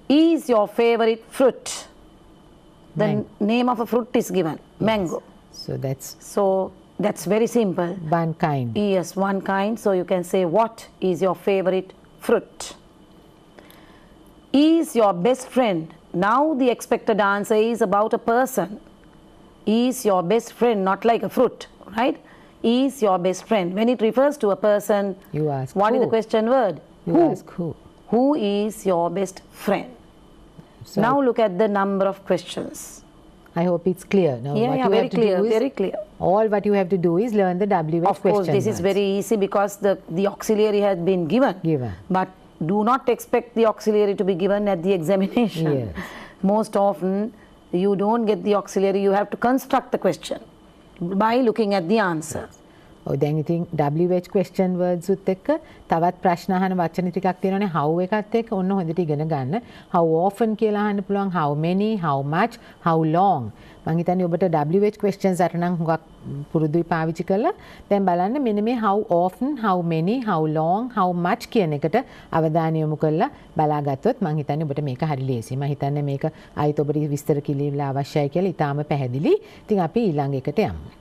Is your favorite fruit? The name of a fruit is given. Yes. Mango. So that's very simple. One kind. Yes, one kind. So you can say, what is your favorite fruit? Is your best friend? Now the expected answer is about a person. Is your best friend, not like a fruit, right? Is your best friend. When it refers to a person, you ask what who? Is the question word? You ask who. Who is your best friend? So now look at the number of questions. I hope it's clear. Now, very clear. All what you have to do is learn the WH question. Of course, this is very easy because the auxiliary has been given. But do not expect the auxiliary to be given at the examination. Yes. Most often, you don't get the auxiliary. You have to construct the question by looking at the answer. ඔය දැන් ඉතින් WH question words උත් එක්ක තවත් ප්‍රශ්න අහන වචන ටිකක් තියෙනවානේ how එකත් එක්ක ඔන්න හොඳට ඉගෙන ගන්න. How often කියලා අහන්න පුළුවන්, how many, how much, how long. මම හිතන්නේ ඔබට WH questions අර නම් හුඟක් පුරුදුයි පාවිච්චි කරලා දැන් බලන්න මෙන්න මේ how often, how many, how long, how much කියන එකට අවධානය යොමු කරලා බලාගත්තොත් මම හිතන්නේ ඔබට මේක හරි ලේසියි. මම හිතන්නේ මේක ආයිත් ඔබට විස්තර කිරීමලා අවශ්‍යයි කියලා ඊටාම පැහැදිලි. ඉතින් අපි ඊළඟ එකට යමු.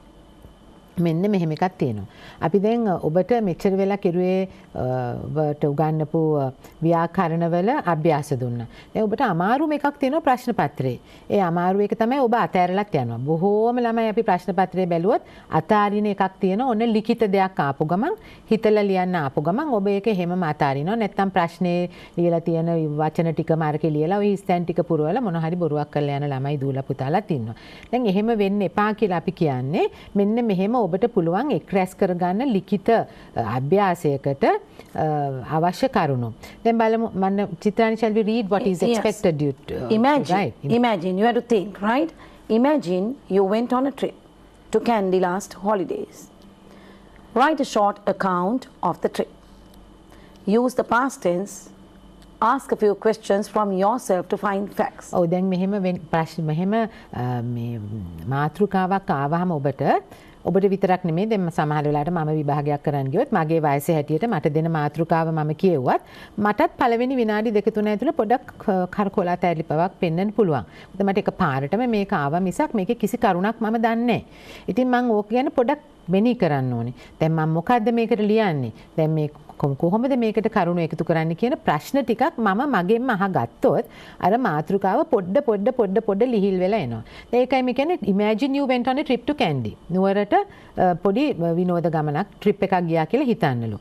මෙන්න මෙහෙම එකක් තියෙනවා. අපි දැන් ඔබට මෙච්චර වෙලා කෙරුවේ ඔබට උගන්වපු ව්‍යාකරණවල අභ්‍යාස දුන්නා. දැන් ඔබට අමාරුම එකක් තියෙනවා ප්‍රශ්න පත්‍රයේ. ඒ අමාරු එක තමයි ඔබ අතෑරලත් යනවා. බොහෝම ළමයි අපි ප්‍රශ්න පත්‍රය බැලුවොත් අතාරින එකක් තියෙනවා. ඔන්න ලිඛිත දෙයක් ආපු ගමන් හිතලා ලියන්න ආපු ගමන් ඔබ ඒක හැමම අතාරිනවා. නැත්තම් ප්‍රශ්නේ ලියලා තියෙන වචන ටික මාර්කේ ලියලා ඔය හිස්තැන් ටික පුරවලා මොන හරි බොරුවක් කරලා යන ළමයි දූලා පුතාලාත් ඉන්නවා. දැන් එහෙම වෙන්න එපා කියලා අපි කියන්නේ මෙන්න මෙහෙම ඔබට පුළුවන් එක් රැස් කරගන්න ලිඛිත අභ්‍යාසයකට අවශ්‍ය කරුණු. දැන් බලමු මම චිත්‍රානි shall we read what is expected you to imagine you have to think, right? Imagine you went on a trip to Kandy last holidays. Write a short account of the trip. Use the past tense. Ask a few questions from yourself to find facts. දැන් මෙහෙම ප්‍රශ්න මෙහෙම මේ මාතෘකාවක් ආවහම ඔබට ඔබට විතරක් නෙමෙයි දැන් සමහර වෙලාවට මම විභාගයක් කරන්න ගියොත් මගේ වයසේ හැටියට මට දෙන මාතෘකාව මම කියෙව්වත් මටත් පළවෙනි විනාඩි 2-3 ඇතුළේ පොඩක් කරකොලා තැලි බවක් පෙන්වන්න පුළුවන්. මොකද මට එකපාරටම මේක ආවා මිසක් මේකේ කිසි කරුණක් මම දන්නේ නැහැ. ඉතින් මම ඕක ගැන පොඩක් මෙනෙහි කරන්න ඕනේ. දැන් මම මොකද්ද මේකට ලියන්නේ? දැන් මේ කොහොමද මේකට කරුණු එකතු කරන්න කියන ප්‍රශ්න ටිකක් මම මගෙන්ම අහගත්තොත් අර මාතෘකාව පොඩ ලිහිල් වෙලා එනවා. ඒකයි මේ කියන්නේ imagine you went on a trip to Kandy. නුවරට පොඩි විනෝද ගමනක් ට්‍රිප් එකක් ගියා කියලා හිතන්නලු.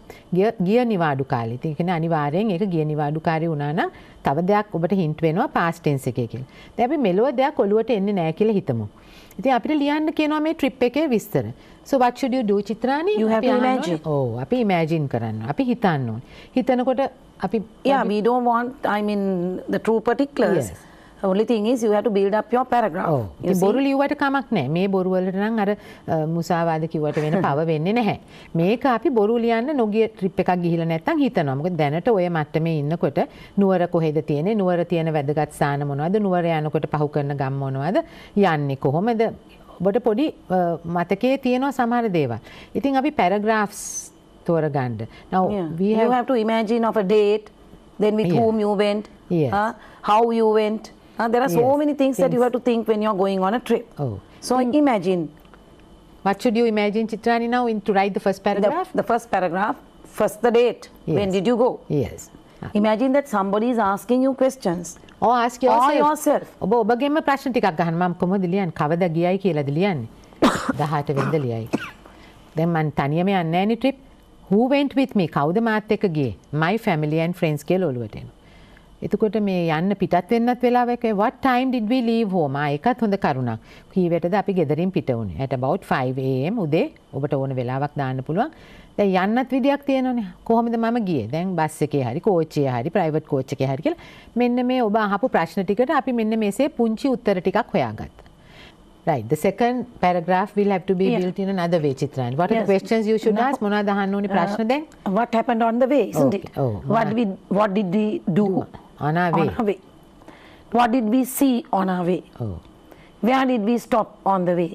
ගිය නිවාඩු කාලේ. ඒ කියන්නේ අනිවාර්යෙන් ඒක ගිය නිවාඩු කාර්යය වුණා නම් තව දෙයක් ඔබට හින්ට් වෙනවා past tense එකේ කියලා. දැන් අපි මෙලොව දෙයක් ඔලුවට එන්නේ නැහැ කියලා හිතමු. ඉතින් අපිට ලියන්න කියනවා මේ ට්‍රිප් එකේ විස්තර. So what should you do චිත්‍රානි? You have to imagine. අපි imagine කරන්න. අපි හිතන්න ඕනේ. හිතනකොට අපි Yeah, we don't want, I mean, the true particulars. Yes. The only thing is you have to build up your paragraph. ඔව්. ඉතින් බොරු ලියුවට කමක් නැහැ. මේ බොරු වලට නම් අර මුසාවාද කිව්වට වෙන පව වෙන්නේ නැහැ. මේක අපි බොරු ලියන්න නොගිය ට්‍රිප් එකක් ගිහිලා නැත්තම් හිතනවා. මොකද දැනට ඔය මට්ටමේ ඉන්නකොට නුවර කොහෙද තියෙන්නේ? නුවර තියෙන වැදගත් ස්ථාන මොනවද? නුවර යනකොට පහු කරන ගම් මොනවද? යන්නේ කොහොමද? ඔබට පොඩි මතකයේ තියෙනවා සමහර දේවල්. ඉතින් අපි paragraphs තෝරගන්න. Now we You have to imagine of a date, then with whom you went, Yes. how you went. There are so Yes. many things that you have to think when you're going on a trip. Oh. So imagine What should you imagine Chitrani now to write the first paragraph? the first paragraph, first the date, when Yes. did you go? Yes. Imagine that somebody is asking you questions. Or ask yourself. Or yourself. ඔබ ඔබගේම ප්‍රශ්න ටිකක් ගහන්න මම කොහොමද ලියන්නේ? කවද ගියයි කියලාද ලියන්නේ? 18 වෙනිද ලියයි. දැන් මං තනියම යන්නේ නැහැ නේ trip. Who went with me? කවුද මාත් එක්ක ගියේ? My family and friends කියලා ඔළුවට එනවා. එතකොට මේ යන්න පිටත් වෙන්නත් වෙලාවක what time did we leave home? ඒකත් හොඳ කරුණක්. කීවටද අපි ගෙදරින් පිට වුණේ? At about 5 am උදේ ඔබට ඕන වෙලාවක් දාන්න පුළුවන්. දැන් යන්නත් විදියක් තියෙනවනේ. කොහොමද මම ගියේ? දැන් බස් එකේ හරි කෝච්චියේ හරි ප්‍රයිවට් කෝච් එකේ හරි කියලා මෙන්න මේ ඔබ අහපු ප්‍රශ්න ටිකට අපි මෙන්න මේසේ පුංචි උත්තර ටිකක් හොයාගත්තා. Right. The second paragraph will have to be built in another way, Chitrani. What are the questions you should ask? මොනවද අහන්න ඕනේ ප්‍රශ්න දැන්? What happened on the way, isn't Okay. it? Oh, What did we do On our way. on our way? What did we see on our way? Oh. Where did we stop on the way?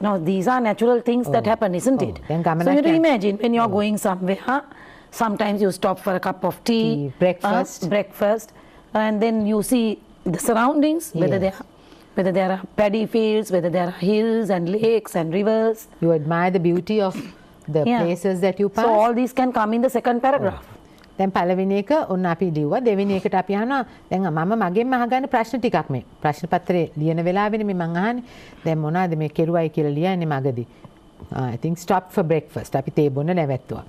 Now these are natural things that happen, isn't it? දැන් So ගමනක් you have to යන- imagine when you're going somewhere, sometimes you stop for a cup of tea, Tea, breakfast. breakfast, and then you see the surroundings, whether there are paddy fields, whether there are hills and lakes and rivers. You admire the beauty of the places that you pass. So all these can come in the second paragraph. දැන් පළවෙනි එක ඔන්න අපි ලිව්වා දෙවෙනි එකට අපි අහනවා දැන් මම මගෙන්ම අහගන්න ප්‍රශ්න ටිකක් මේ ප්‍රශ්න පත්‍රයේ ලියන වෙලාවෙනේ මේ මං අහන්නේ දැන් මොනවද මේ කෙරුවයි කියලා ලියන්නේ මගදී I think stop for breakfast අපි තේ බොන්න නැවැත්තුවා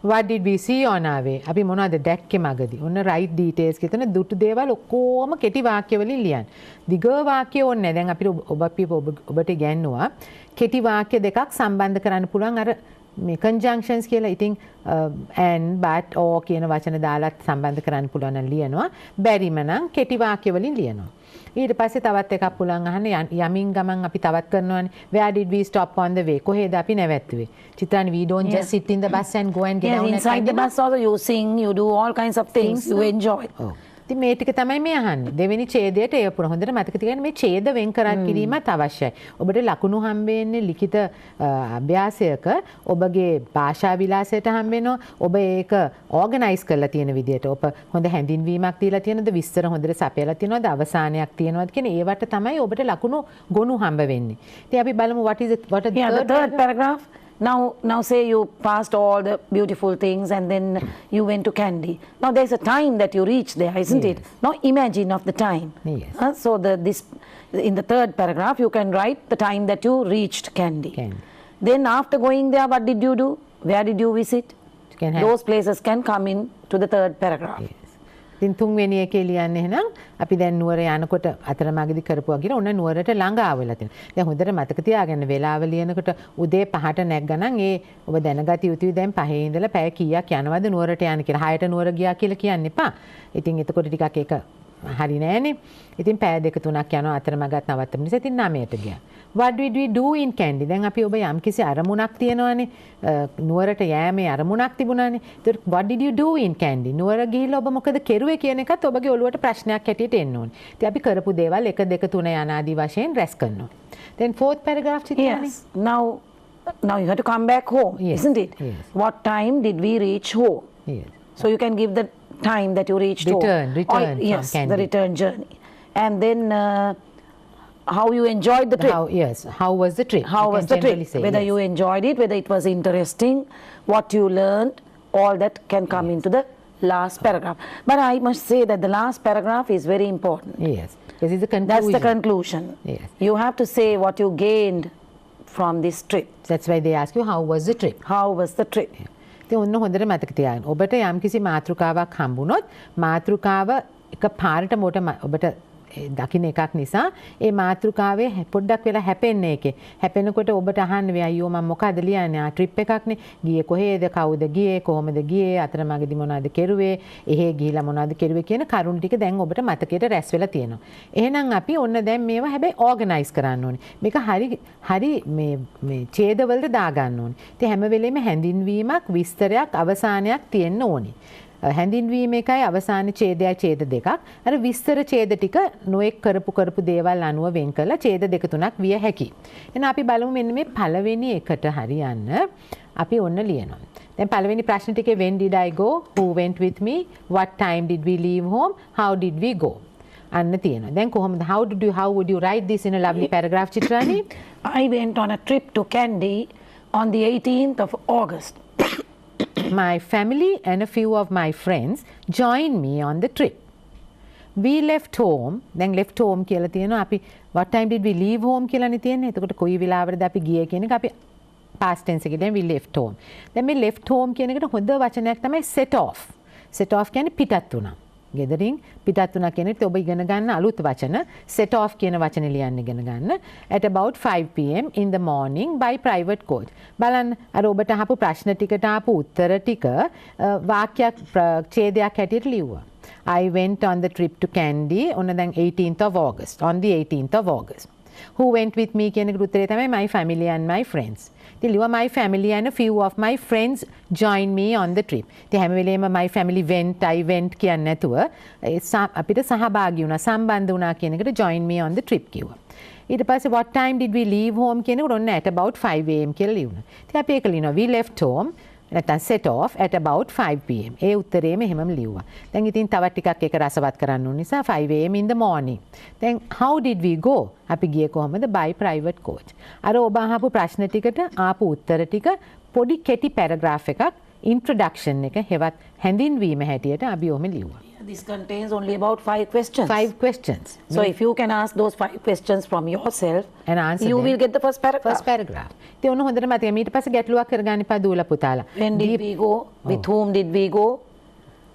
what did we see on our way අපි මොනවද දැක්කේ මගදී ඔන්න right details කියන දුටු දේවල් ඔක්කොම කෙටි වාක්‍ය වලින් ලියන්න දිග වාක්‍ය ඕනේ දැන් අපිට ඔබට ඉගැන්නුවා කෙටි වාක්‍ය දෙකක් සම්බන්ධ කරන්න පුළුවන් අර මේ conjunctions කියලා ඉතින් and but or කියන වචන දාලත් සම්බන්ධ කරන්න පුළුවන් නම් ලියනවා බැරිම නම් කෙටි වාක්‍ය වලින් ලියනවා ඊට පස්සේ තවත් එකක් පුළුවන් අහන්න යමින් ගමන් අපි තවත් කරනවානේ where did we stop on the way කොහෙද අපි නැවැත්තුවේ චිත්‍රානි we don't just sit in the bus and go and get down inside the bus also you sing, you do all kinds of things, you enjoy. ඉතින් මේ ටික තමයි මේ අහන්නේ. දෙවෙනි ඡේදයට එයපුර හොඳට මතක තියාගන්න මේ ඡේද වෙන් කරන් කිරීමත් අවශ්‍යයි. ඔබට ලකුණු හම්බෙන්නේ ලිඛිත අභ්‍යාසයක ඔබගේ භාෂා විලාසයට හම්බෙනවා. ඔබ ඒක ඕගනයිස් කරලා තියෙන විදිහට ඔබ හොඳ හැඳින්වීමක් දීලා තියෙනවද විස්තර හොඳට සපයලා තියෙනවද අවසානයක් තියෙනවද කියන ඒවට තමයි ඔබට ලකුණු ගොනු හම්බ වෙන්නේ. ඉතින් අපි බලමු what is the third paragraph. Now say you passed all the beautiful things and then you went to Kandy. Now there's a time that you reach there, isn't it? Now imagine of the time. Yes. So in the third paragraph you can write the time that you reached Kandy. Then after going there, what did you do? Where did you visit? Those places can come in to the third paragraph. Yes. ඉතින් තුන්වෙනි එකේ ලියන්නේ එහෙනම් අපි දැන් නුවර යනකොට අතරමඟදී කරපුවා කියලා ඔන්න නුවරට ළඟ ආවෙලා තියෙනවා. දැන් හොඳට මතක තියාගන්න වෙලාව ලියනකොට උදේ 5ට නැග්ගනම් ඒ ඔබ දැනගත යුතුයි දැන් 5 ඉඳලා පැය කීයක් යනවද නුවරට යන්න කියලා. 6ට නුවර ගියා කියලා කියන්න එපා. ඉතින් එතකොට ටිකක් ඒක හරි නෑනේ. ඉතින් පැය 2-3ක් යනවා අතරමඟත් නවත්තමු නිසා ඉතින් 9ට ගියා. What did we do in Kandy? දැන් අපි ඔබ යම්කිසි අරමුණක් තියනවානේ. නුවරට යෑමේ අරමුණක් තිබුණානේ. ඒතකොට what did you do in Kandy? නුවර ගිහිල්ලා ඔබ මොකද කෙරුවේ කියන එකත් ඔබගේ ඔළුවට ප්‍රශ්නයක් හැටියට එන්න ඕනේ. ඉතින් අපි කරපු දේවල් 1 2 3 යන ආදී වශයෙන් රැස් කරනවා. Then fourth paragraph Chitrani. Yes. Now now you have to come back home, Yes, isn't it? yes. What time did we reach home? Yes. So you can give the time that you reached home. Return from Yes, Kandy. the return journey. And then how you enjoyed the trip. How was the trip? How You was can the trip? generally say, Whether yes. you enjoyed it, whether it was interesting, what you learned, all that can come into the last paragraph. But I must say that the last paragraph is very important. Yes, because it's the conclusion. That's the conclusion. Yes. You have to say what you gained from this trip. That's why they ask you, how was the trip? How was the trip? ඉතින් ඔන්න හොඳට මතක තියාගන්න. ඔබට යම්කිසි මාතෘකාවක් හම්බුනොත් මාතෘකාව එක පාරට ඔබට දකින්න එකක් නිසා ඒ මාතෘකාවේ පොඩ්ඩක් වෙලා හැපෙන්න එකේ. හැපෙනකොට ඔබට අහන්න වෙයි අයියෝ මම මොකද ලියන්නේ? ට්‍රිප් එකක්නේ. ගියේ කොහෙද? කවුද ගියේ? කොහොමද ගියේ? අතරමඟදී මොනවද කෙරුවේ? එහෙ ගිහිලා මොනවද කෙරුවේ කියන කරුණු ටික දැන් ඔබට මතකයට රැස් වෙලා තියෙනවා. එහෙනම් අපි ඔන්න දැන් මේවා හැබැයි ඕගනයිස් කරන්න ඕනේ. මේක හරි මේ ඡේදවලට දාගන්න ඕනේ. ඉතින් හැම වෙලෙම හැඳින්වීමක්, විස්තරයක්, අවසානයක් තියෙන්න ඕනේ. හැඳින්වීම එකයි අවසාන ඡේදයයි ඡේද දෙකක්. අර විස්තර ඡේද ටික නොඑක් කරපු දේවල් අනුව වෙන් කරලා ඡේද දෙක තුනක් විය හැකියි. එහෙනම් අපි බලමු මෙන්න මේ පළවෙනි එකට හරියන්න අපි ඔන්න ලියනවා. දැන් පළවෙනි ප්‍රශ්න ටිකේ when did I go? Who went with me? What time did we leave home? How did we go? අන්න තියෙනවා. දැන් කොහොමද how would you write this in a lovely paragraph චිත්‍රානි? I went on a trip to Kandy on the 18th of August. My family and a few of my friends joined me on the trip. We left home. දැන් left home කියලා තියෙනවා. අපි what time did we leave home කියලානේ තියෙන්නේ. එතකොට කොයි වෙලාවකද අපි ගියේ කියන එක අපි past tense එකේ දැන් we left home. දැන් මේ left home කියන එකට හොඳ වචනයක් තමයි set off. set off කියන්නේ පිටත් වුණා. ගෙදරින් පිටත් වුණා කියන එක ඔබ ඉගෙන ගන්න අලුත් වචන set off කියන වචනේ ලියන්න ඉගෙන ගන්න. At about 5 pm in the morning by private coach. බලන්න අර ඔබට අහපු ප්‍රශ්න ටිකට ආපු උත්තර ටික වාක්‍යයක් ඡේදයක් හැටියට ලිව්වා. I went on the trip to Kandy on the 18th of August. On the 18th of August. Who went with me කියන එකට උත්තරේ තමයි my family and my friends. ඉතින් ලිව්වා my family and a few of my friends joined me on the trip. ඉතින් හැම වෙලේම my family went, I went කියන්නේ නැතුව අපිට සහභාගී වුණා, සම්බන්ධ වුණා කියන එකට join me on the trip කිව්වා. ඊට පස්සේ what time did we leave home කියන එකට ඔන්න at about 5 am කියලා ලියුණා. ඉතින් අපි ඒක ලියනවා we left home නැත්නම් set off at about 5 pm. ඒ උත්තරේම එහෙමම ලිව්වා. දැන් ඉතින් තවත් ටිකක් ඒක රසවත් කරන්න ඕන නිසා 5 am in the morning. දැන් how did we go? අපි ගියේ කොහමද? by private coach. අර ඔබ අහපු ප්‍රශ්න ටිකට ආපු උත්තර ටික පොඩි කෙටි paragraph එකක් introduction එක හෙවත් හැඳින්වීම හැටියට අපි ඔහම ලිව්වා. This contains only about 5 questions. 5 questions. So if you can ask those 5 questions from yourself, and answer you them. will get the first paragraph. First paragraph. ඉතින් ඔන්න හොඳට මතකයි. ඊට පස්සේ ගැටලුවක් කරගන්න එපා දූලා පුතාලා. When did we go? With whom did we go?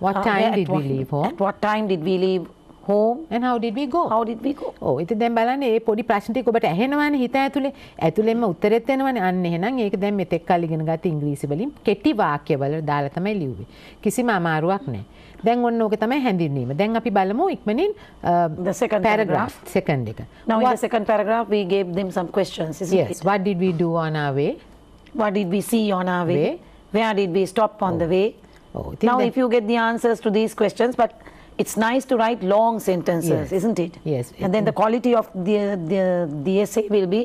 What time did we leave home? At what time did we leave home? And how did we go? How did we go? ඔව් ඉතින් දැන් බලන්න මේ පොඩි ප්‍රශ්න ටික ඔබට ඇහෙනවානේ හිත ඇතුලෙන්ම උත්තරෙත් එනවානේ. අන්න එහෙනම් ඒක දැන් මෙතෙක් කල් ඉගෙන ගත්ත ඉංග්‍රීසි වලින් කෙටි වාක්‍යවල දාලා තමයි ලිව්වේ. කිසිම අමාරුවක් නැහැ. දැන් ඔන්න ඕක තමයි හැඳින්වීම. දැන් අපි බලමු ඉක්මනින් The second paragraph. second එක. Now in the second paragraph we gave them some questions, isn't Yes, it? what did we do on our way? What did we see on our way? Way. Where did we stop on the way? Oh, ඉතින් Now දැන්- if you get the answers to these questions, but it's nice to write long sentences, Yes. isn't it? Yes. And then the quality of the essay will be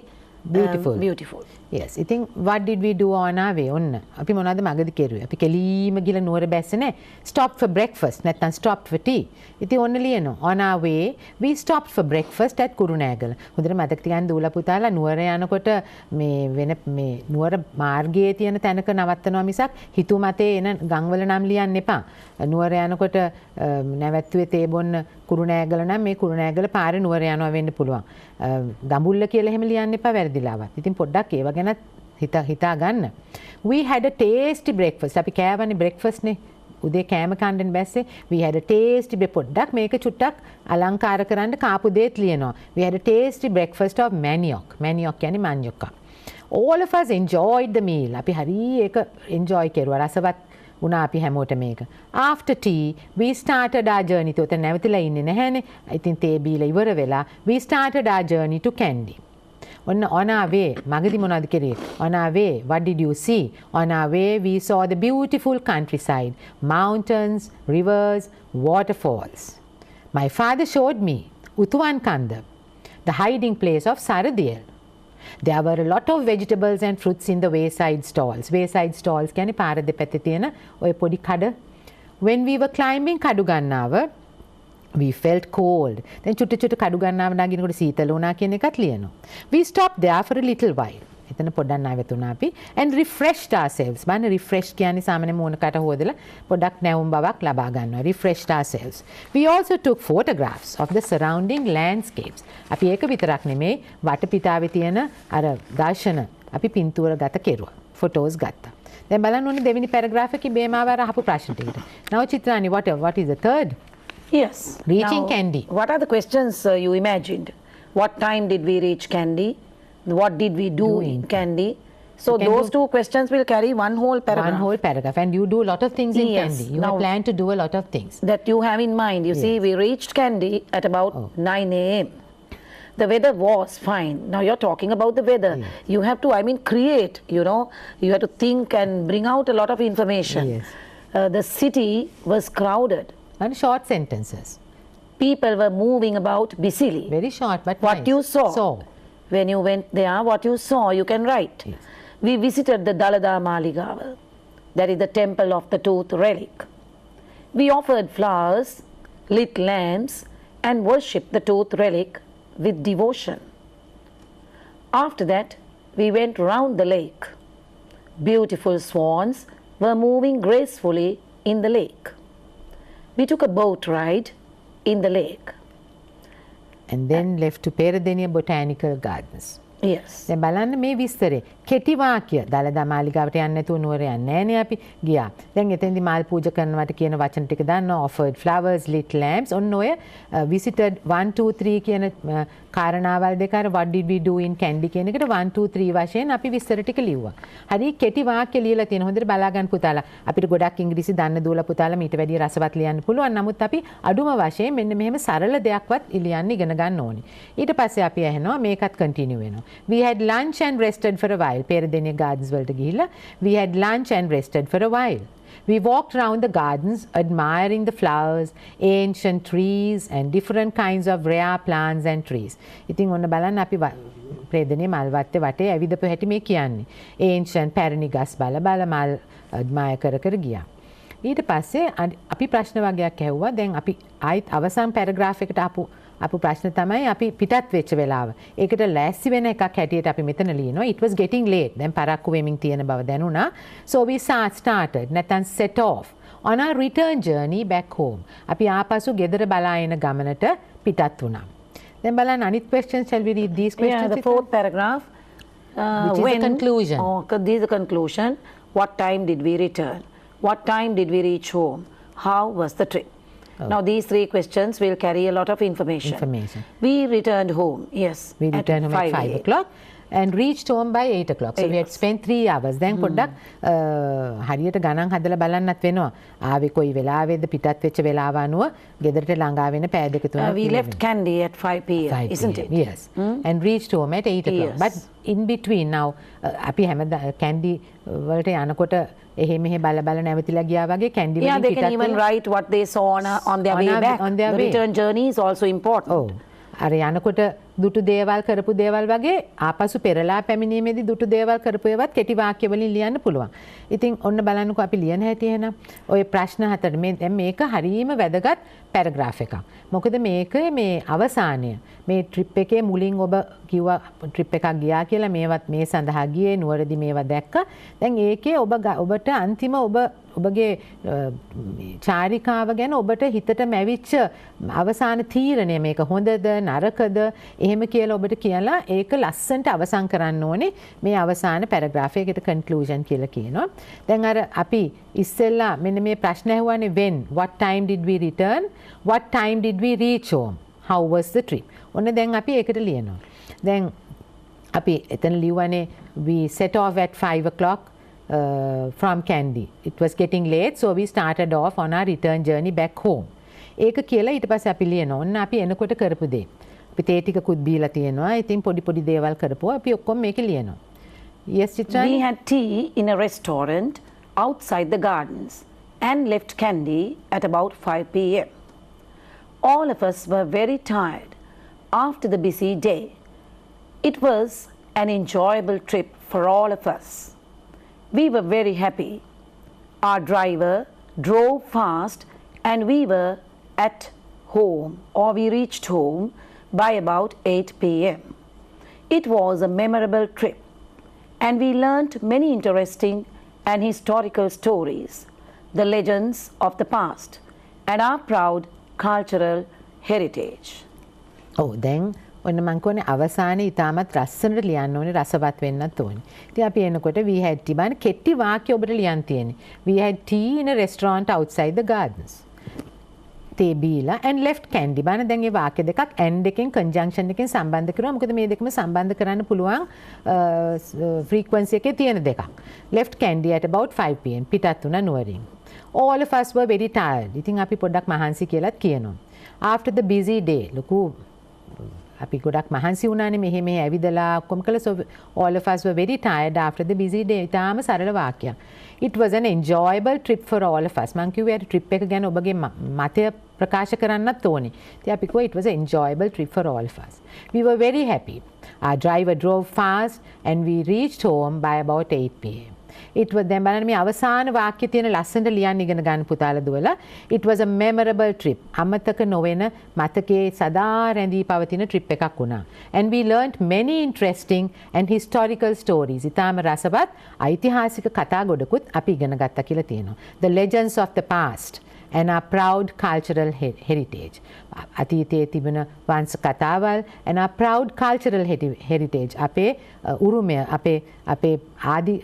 Beautiful. beautiful. Yes, ඉතින් what did we do on our way? ඔන්න අපි මොනවද මගදී කෙරුවේ? අපි කෙලීම ගිහලා නුවර බැස්සේ නැහැ. Stopped for breakfast නැත්නම් stopped for tea. ඉතින් ඔන්න ලියනවා. On our way we stopped for breakfast at Kurunegala. හොඳට මතක තියාගන්න දූලා පුතාලා නුවර යනකොට මේ වෙන මේ නුවර මාර්ගයේ තියෙන තැනක නවත්තනවා මිසක් හිතු මතේ එන ගම්වල නම් ලියන්න එපා. නුවර යනකොට නැවැත්තුවේ තේබොන්න කුරුණෑගල නම් මේ කුරුණෑගල පාරේ නුවර යනවා වෙන්න පුළුවන්. ගඹුල්ල කියලා එහෙම ලියන්න එපා වැරදිලාවත්. ඉතින් පොඩ්ඩක් ඒව ගැන හිතා ගන්න. We had a tasty breakfast. අපි කෑවනේ breakfast නේ. උදේ කෑම කන්න බැස්සේ we had a tasty පොඩ්ඩක් මේක චුට්ටක් අලංකාර කරන්න කාපු දේත් ලියනවා. We had a tasty breakfast of manioc. Manioc කියන්නේ මඤ්ඤොක්ක. All of us enjoyed the meal. අපි හරි ඒක enjoy කරුවා. රසවත් වුණා අපි හැමෝට මේක. After tea we started our journey. තොත නැවතිලා ඉන්නේ නැහැනේ. ඉතින් තේ බීලා ඉවර වෙලා we started our journey to Kandy. On our way, මගදී මොනවද කරේ? On our way, what did you see? On our way, we saw the beautiful countryside, mountains, rivers, waterfalls. My father showed me Utuvan Kanda, the hiding place of Saradiyal. There were a lot of vegetables and fruits in the wayside stalls. Wayside stalls කියන්නේ පාර දෙපැත්තේ තියෙන ඔය පොඩි කඩ. When we were climbing කඩු ගන්නාව, we felt cold. Then චුට්ට කඩු ගන්නාව නගිනකොට සීතල වුණා කියන එකත් ලියනවා. We stopped there for a little while. එතන පොඩ්ඩක් නැවතුණා අපි and refreshed ourselves. බලන්න refresh කියන්නේ සාමාන්‍ය මූණකට හොදලා පොඩ්ඩක් නැවුම් බවක් ලබා ගන්නවා. Refreshed ourselves. We also took photographs of the surrounding landscapes. අපි ඒක විතරක් නෙමෙයි වටපිටාවේ තියෙන අර දර්ශන අපි පින්තූර ගත කෙරුවා. photos ගත්තා. දැන් බලන්න ඕනේ දෙවෙනි paragraph එකේ බේමාව අර අහපු ප්‍රශ්න ටිකට. Now Chitrani, what is the third? Yes. Reaching now, Kandy. What are the questions you imagined? What time did we reach Kandy? What did we do in Kandy? So those two questions will carry one whole paragraph. One whole paragraph. And you do a lot of things in Kandy. You have planned to do a lot of things. That you have in mind. You see, we reached Kandy at about 9 a.m. The weather was fine. Now you're talking about the weather. Yes. You have to, create, you have to think and bring out a lot of information. Yes. The city was crowded. And short sentences. People were moving about busily. Very short, but what nice. you saw. So, when you went there, what you saw, you can write. Yes. We visited the Dalada Maligawa, that is the temple of the tooth relic. We offered flowers, lit lamps, and worshipped the tooth relic with devotion. After that, we went round the lake. Beautiful swans were moving gracefully in the lake. We took a boat ride in the lake. And then left to Peradeniya Botanical Gardens. Yes. දැන් බලන්න මේ විස්තරේ කෙටි වාක්‍ය දලදා මාලිගාවට යන්නේ නැතුව නුවර යන්නේ නැහනේ අපි ගියා. දැන් එතෙන්දි මාල් පූජා කරනවට කියන වචන ටික දාන්න offered flowers, lit lamps. ඔන්න ඔය visited 1 2 3 කියන කාරණාවල් දෙක අර what did we do in Kandy කියන එකට 1 2 3 වශයෙන් අපි විස්තර ටික ලිව්වා. හරි කෙටි වාක්‍ය ලියලා තියෙන හොඳට බලා ගන්න පුතාලා. අපිට ගොඩක් ඉංග්‍රීසි දන්න දූලා පුතාලා මීට වැඩිය රසවත් ලියන්න පුළුවන්. නමුත් අපි අඩුම වශයෙන් මෙන්න මෙහෙම සරල දෙයක්වත් ලියන්න ඉගෙන ගන්න ඕනේ. ඊට පස්සේ අපි අහනවා මේකත් continue වෙනවා. We had lunch and rested for a while. Peradeniya Gardens වලට ගිහිල්ලා we had lunch and rested for a while. We walked around the gardens admiring the flowers, ancient trees and different kinds of rare plants and trees. ඉතින් ඔන්න බලන්න අපි ප්‍රේදෙනිය මල්වත්තේ වටේ ඇවිදපු හැටි මේ කියන්නේ. ancient පැරණි ගස් බල බල මල් admire කර කර ගියා. ඊට පස්සේ අපි ප්‍රශ්න වගේක් ඇහුවා. දැන් අපි ආයිත් අවසන් පැරග්‍රාෆ් එකට අපු ප්‍රශ්න තමයි අපි පිටත් වෙච්ච වෙලාව. ඒකට ලෑස්ති වෙන එකක් හැටියට අපි මෙතන ලියනවා. It was getting late. දැන් පරක්කු වෙමින් තියෙන බව දැනුණා. So we started නැත්නම් set off on our return journey back home. අපි ආපසු ගෙදර බලා එන ගමනට පිටත් වුණා. දැන් බලන්න අනිත් questions. Shall we read these questions? Yeah, the fourth paragraph. Which is the conclusion. Oh, this is the conclusion. What time did we return? What time did we reach home? How was the trip? Now these three questions will carry a lot of information. We returned home, yes. We returned home at 5 o'clock and reached home by 8 o'clock. So we had spent 3 hours. Then පොඩ්ඩක් හරියට ගණන් හදලා බලන්නත් වෙනවා. ආවේ කොයි වෙලාවෙද පිටත් වෙච්ච වෙලාව අනුව ගෙදරට ළඟා වෙන පෑ දෙක තුනක්. We left Kandy at 5 p.m. isn't it? Yes. And reached home at 8 o'clock. Yes. But in between now අපි හැම Kandy වලට යනකොට එහෙ මෙහෙ බල බල නැවතිලා ගියා වගේ Kandy Yeah, they can even write what they saw on their way back. On their the way. return journey is also important. Oh. අර යනකොට දුටු දේවල් කරපු දේවල් වගේ ආපසු පෙරලා පැමිණීමේදී දුටු දේවල් කරපු ඒවත් කෙටි වාක්‍ය වලින් ලියන්න පුළුවන්. ඉතින් ඔන්න බලන්නකෝ අපි ලියන හැටි එහෙනම්. ඔය ප්‍රශ්න හතර මේක හරීම වැදගත් පැරග්‍රාෆ් එකක්. මොකද මේක මේ අවසානය. මේ ට්‍රිප් එකේ මුලින් ඔබ කිව්වා ට්‍රිප් එකක් ගියා කියලා මේවත් මේ සඳහා ගියේ නුවරදී මේවා දැක්කා. දැන් ඒකේ ඔබට අන්තිම ඔබගේ චාරිකාව ගැන ඔබට හිතට මැවිච්ච අවසාන තීරණය මේක හොඳද නරකද එහෙම කියලා ඔබට කියලා ඒක ලස්සනට අවසන් කරන්න ඕනේ මේ අවසාන පැරග්‍රාෆ් එකකට කන්ක්ලූෂන් කියලා කියනවා. දැන් අර අපි ඉස්සෙල්ලා මෙන්න මේ ප්‍රශ්න ඇහුවානේ when what time did we return what time did we reach home how was the trip ඔන්න දැන් අපි ඒකට ලියනවා. දැන් අපි එතන ලියුවානේ we set off at 5 o'clock from Kandy. It was getting late, so we started off on our return journey back home. ඒක කියලා ඊට පස්සේ අපි ලියනවා. ඔන්න අපි එනකොට කරපු දේ. අපි තේ ටිකකුත් බීලා තියෙනවා. ඉතින් පොඩි පොඩි දේවල් කරපුවා. අපි ඔක්කොම මේකේ ලියනවා. Yes, Chitrani? We had tea in a restaurant outside the gardens and left Kandy at about 5 p.m. All of us were very tired after the busy day. It was an enjoyable trip for all of us. We were very happy. Our driver drove fast and we were at home, or we reached home by about 8 p.m. It was a memorable trip and we learnt many interesting and historical stories, the legends of the past and our proud cultural heritage. ඔව් දැන් ඔන්න මං කියන්නේ අවසානයේ ඉතාමත් රස්සනට ලියන්න ඕනේ, රසවත් වෙන්නත් ඕනේ. ඉතින් අපි එනකොට we had tea බලන්න කෙටි වාක්‍ය ඔබට ලියන්න තියෙන්නේ. We had tea in a restaurant outside the gardens. තේ බීලා and left candy. බලන්න දැන් මේ වාක්‍ය දෙකක් and එකෙන් conjunction එකෙන් සම්බන්ධ කරනවා. මොකද මේ දෙකම සම්බන්ධ කරන්න පුළුවන් frequency එකේ තියෙන දෙකක්. Left candy at about 5 pm. පිටත් වුණා නුවරින්. All of us were very tired. ඉතින් අපි පොඩ්ඩක් මහන්සි කියලාත් කියනවා. After the busy day. ලොකු අපි ගොඩක් මහන්සි වුණානේ මෙහෙ ඇවිදලා ඔක්කොම කළා. So all of us were very tired after the busy day. ඉතාලම සරල වාක්‍යයක්. It was an enjoyable trip for all of us. මං කිව්වේ trip එක ගැන ඔබගේ මතය ප්‍රකාශ කරන්නත් ඕනේ. ඉතින් අපි කිව්වා it was an enjoyable trip for all of us. We were very happy. Our driver drove fast and we reached home by about 8 p.m. It was දැන් බලන්න මේ අවසාන වාක්‍යයේ තියෙන ලස්සනට ලියන්න ඉගෙන ගන්න පුතාලා දුවලා. It was a memorable trip. අමතක නොවන මතකයේ සදා රැඳී පවතින trip එකක් වුණා. And we learnt many interesting and historical stories. ඉතාම රසවත් ඓතිහාසික කතා ගොඩකුත් අපි ඉගෙන ගත්තා කියලා තියෙනවා. The legends of the past and our proud cultural heritage. අතීතයේ තිබෙන වංශ කතාවල් and our proud cultural heritage. අපේ උරුමය අපේ ආදි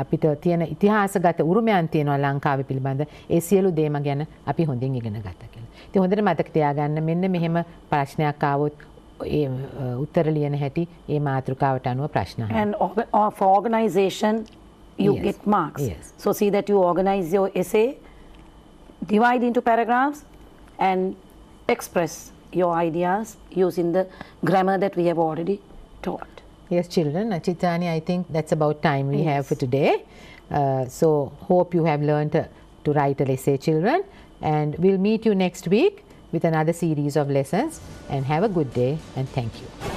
අපිට තියෙන ඉතිහාසගත උරුමයන් තියෙනවා ලංකාවේ පිළිබඳ ඒ සියලු දේම ගැන අපි හොඳින් ඉගෙන ගත්තා කියලා. ඉතින් හොඳට මතක තියාගන්න මෙන්න මෙහෙම ප්‍රශ්නයක් ආවොත් ඒ උත්තර ලියන හැටි ඒ මාතෘකාවට අනුව ප්‍රශ්න අහන්න. And for organization you Yes. get marks. Yes. So see that you organize your essay, divide into paragraphs and express your ideas using the grammar that we have already taught. Yes, children. Chitani, I think that's about time we have for today. So hope you have learned to write an essay, children. And we'll meet you next week with another series of lessons. And have a good day and thank you.